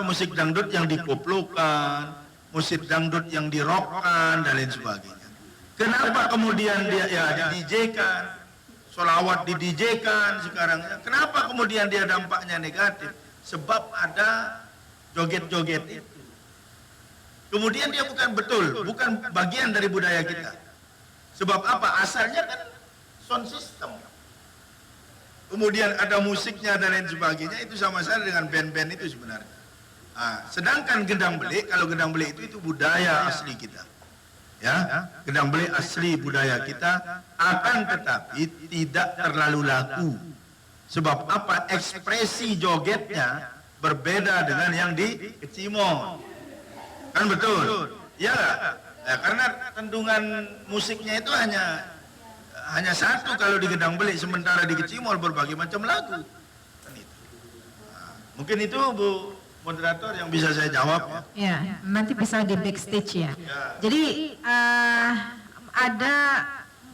[SPEAKER 6] musik dangdut yang dikoplokan, musik dangdut yang dirokkan dan lain sebagainya. Kenapa kemudian dia di-DJ-kan? Solawat di-DJ-kan sekarang. Kenapa kemudian dia dampaknya negatif? Sebab ada joget-joget itu. Kemudian dia bukan bagian dari budaya kita. Sebab apa? Asalnya kan sound system. Kemudian ada musiknya dan lain sebagainya, itu sama saja dengan band-band itu sebenarnya. Sedangkan gendang belik, kalau gendang belik itu budaya asli kita. Ya, gendang belik asli budaya kita, akan tetapi tidak terlalu laku. Sebab apa? Ekspresi jogetnya berbeda dengan yang di kecimol. Kan betul? Ya, karena tendungan musiknya itu hanya satu kalau di gendang belik, sementara di kecimol berbagai macam lagu. Kan itu. Mungkin itu Bu Moderator yang bisa saya jawab ya.
[SPEAKER 1] Ya, nanti bisa di backstage ya. Jadi ada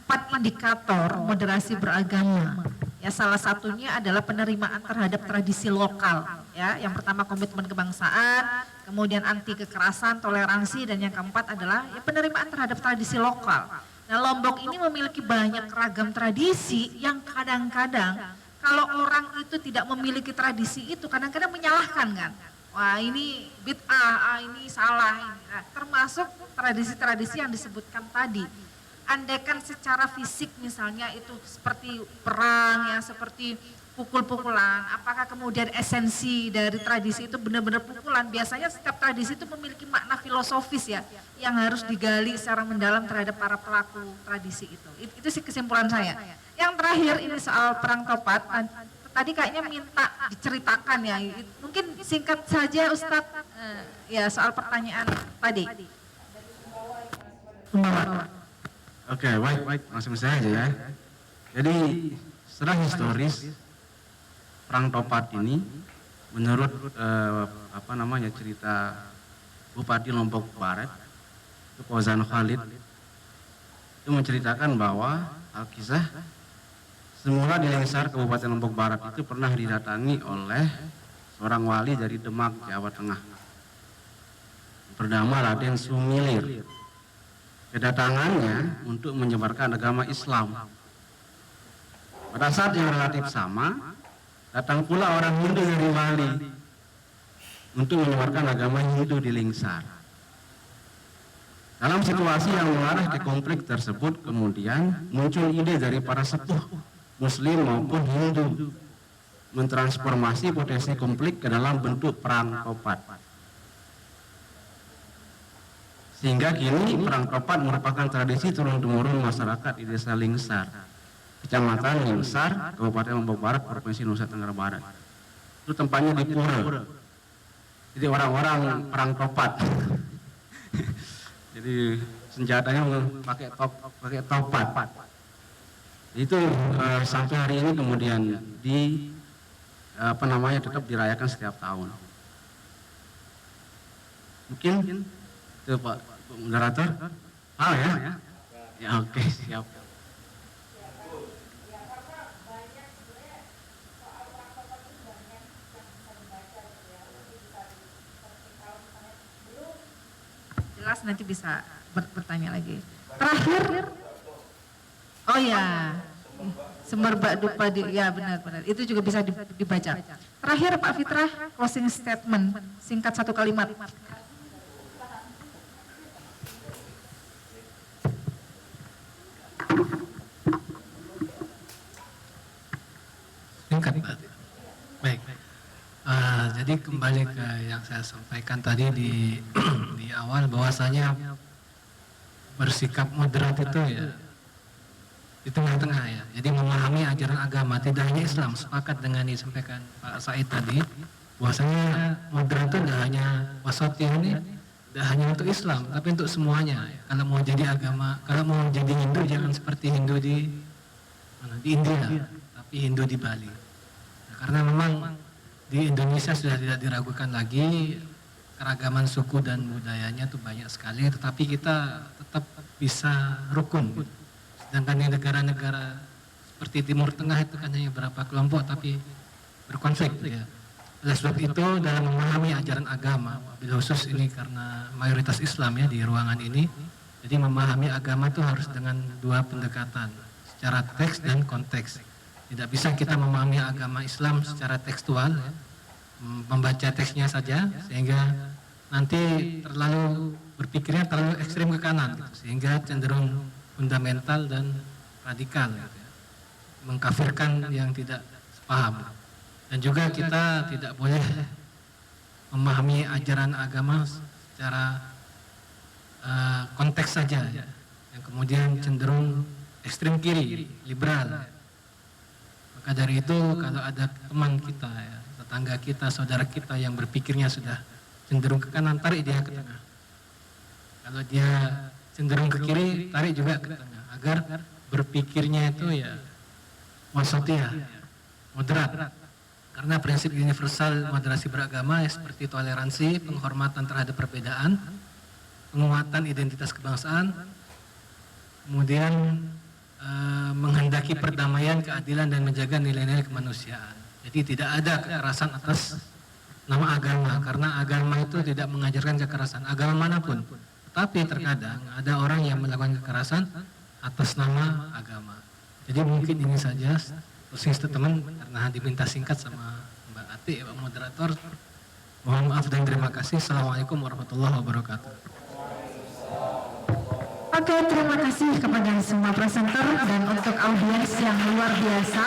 [SPEAKER 1] 4 indikator moderasi beragama. Ya, salah satunya adalah penerimaan terhadap tradisi lokal. Ya, yang pertama komitmen kebangsaan, kemudian anti kekerasan, toleransi, dan yang keempat adalah ya, penerimaan terhadap tradisi lokal. Nah, Lombok ini memiliki banyak ragam tradisi yang kadang-kadang kalau orang itu tidak memiliki tradisi itu kadang-kadang menyalahkan kan. Wah ini bid'ah, ini salah. Nah, termasuk tradisi-tradisi yang disebutkan tadi. Andaikan secara fisik misalnya itu seperti perang, ya, seperti pukul-pukulan, apakah kemudian esensi dari tradisi itu benar-benar pukulan? Biasanya setiap tradisi itu memiliki makna filosofis ya, yang harus digali secara mendalam terhadap para pelaku tradisi itu. Itu sih kesimpulan saya. Yang terakhir ini soal perang Topat. Tadi kayaknya minta diceritakan ya. Mungkin singkat saja Ustadz ya soal pertanyaan tadi.
[SPEAKER 4] Oke, baik, langsung saja ya. Jadi secara historis perang Topat ini menurut cerita Bupati Lombok Barat, Fauzan Khalid, itu menceritakan bahwa Alkisah semula di Lengsar Kabupaten Lombok Barat itu pernah didatangi oleh seorang wali dari Demak, Jawa Tengah, bernama Raden Sumilir. Kedatangannya untuk menyebarkan agama Islam. Pada saat yang relatif sama, datang pula orang Hindu dari Bali untuk menyebarkan agama Hindu di Lengsar. Dalam situasi yang mengarah ke konflik tersebut, kemudian muncul ide dari para sepuh Muslim maupun Hindu mentransformasi potensi konflik ke dalam bentuk perang Topat. Sehingga kini perang Topat merupakan tradisi turun-temurun masyarakat di Desa Lengsar, Kecamatan Lengsar, Kabupaten Lombok Barat, Provinsi Nusa Tenggara Barat. Itu tempatnya di Pura. Jadi orang-orang perang Topat. Jadi senjatanya pakai topat. Itu sampai hari ini kemudian tetap dirayakan setiap tahun. Mungkin itu Pak Moderator. Ya. Ya oke, siap.
[SPEAKER 1] Jelas nanti bisa bertanya lagi. Terakhir, oh ya, sumber dupa ya benar. Itu juga bisa dibaca. Terakhir Pak Fitrah, closing statement, singkat 1 kalimat.
[SPEAKER 5] Singkat, baik. Jadi kembali ke yang saya sampaikan tadi di awal, bahwasanya bersikap moderat itu ya di tengah-tengah ya. Jadi memahami ajaran agama, tidak hanya Islam. Sepakat dengan yang disampaikan Pak Said tadi, bahwasanya moderat itu tidak hanya wasatiyah ini, tidak hanya untuk Islam, tapi untuk semuanya. Kalau mau jadi agama, kalau mau jadi Hindu jangan seperti Hindu di India, tapi Hindu di Bali. Nah, karena memang di Indonesia sudah tidak diragukan lagi, keragaman suku dan budayanya itu banyak sekali, tetapi kita tetap bisa rukun. Sedangkan di negara-negara seperti Timur Tengah itu kan hanya beberapa kelompok tapi berkonflik ya. Oleh sebab itu dalam memahami ajaran agama, wabil khusus ini karena mayoritas Islam ya di ruangan ini, jadi memahami agama itu harus dengan dua pendekatan, secara teks dan konteks. Tidak bisa kita memahami agama Islam secara tekstual, ya, membaca teksnya saja, sehingga nanti berpikirnya terlalu ekstrim ke kanan, gitu, sehingga cenderung fundamental dan radikal, gitu, ya, mengkafirkan yang tidak sepaham. Dan juga kita tidak boleh memahami ajaran agama secara konteks saja, ya, yang kemudian cenderung ekstrim kiri, liberal. Ya. Maka dari itu kalau ada teman kita, ya, tetangga kita, saudara kita yang berpikirnya sudah cenderung ke kanan, tarik dia ke tengah. Kalau dia cenderung ke kiri, tarik juga ke tengah, agar berpikirnya itu ya wasatiyah, moderat. Karena prinsip universal moderasi beragama ya, seperti toleransi, penghormatan terhadap perbedaan, penguatan identitas kebangsaan, kemudian menghendaki perdamaian, keadilan, dan menjaga nilai-nilai kemanusiaan. Jadi tidak ada kekerasan atas nama agama, karena agama itu tidak mengajarkan kekerasan, agama manapun. Tetapi terkadang ada orang yang melakukan kekerasan atas nama agama. Jadi mungkin ini saja closing statement karena diminta singkat sama Mbak Ati, Pak Moderator. Mohon maaf dan terima kasih. Assalamualaikum warahmatullahi wabarakatuh.
[SPEAKER 1] Oke, terima kasih kepada semua presenter dan untuk audiens yang luar biasa.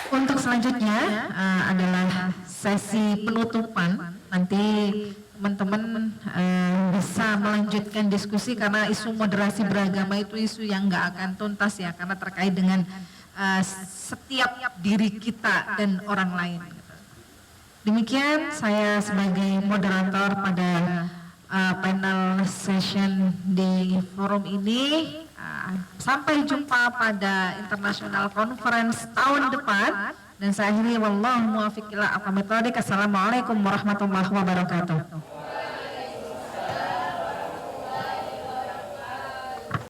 [SPEAKER 1] Untuk selanjutnya adalah sesi penutupan. Nanti teman-teman bisa melanjutkan diskusi, karena isu moderasi beragama itu isu yang nggak akan tuntas ya, karena terkait dengan setiap diri kita dan orang lain. Demikian saya sebagai moderator pada panel session di forum ini. Sampai jumpa pada International Conference tahun depan. Dan saya akhiri, wallahu muwaffiq ila aqwamit thoriq. Assalamualaikum warahmatullahi wabarakatuh.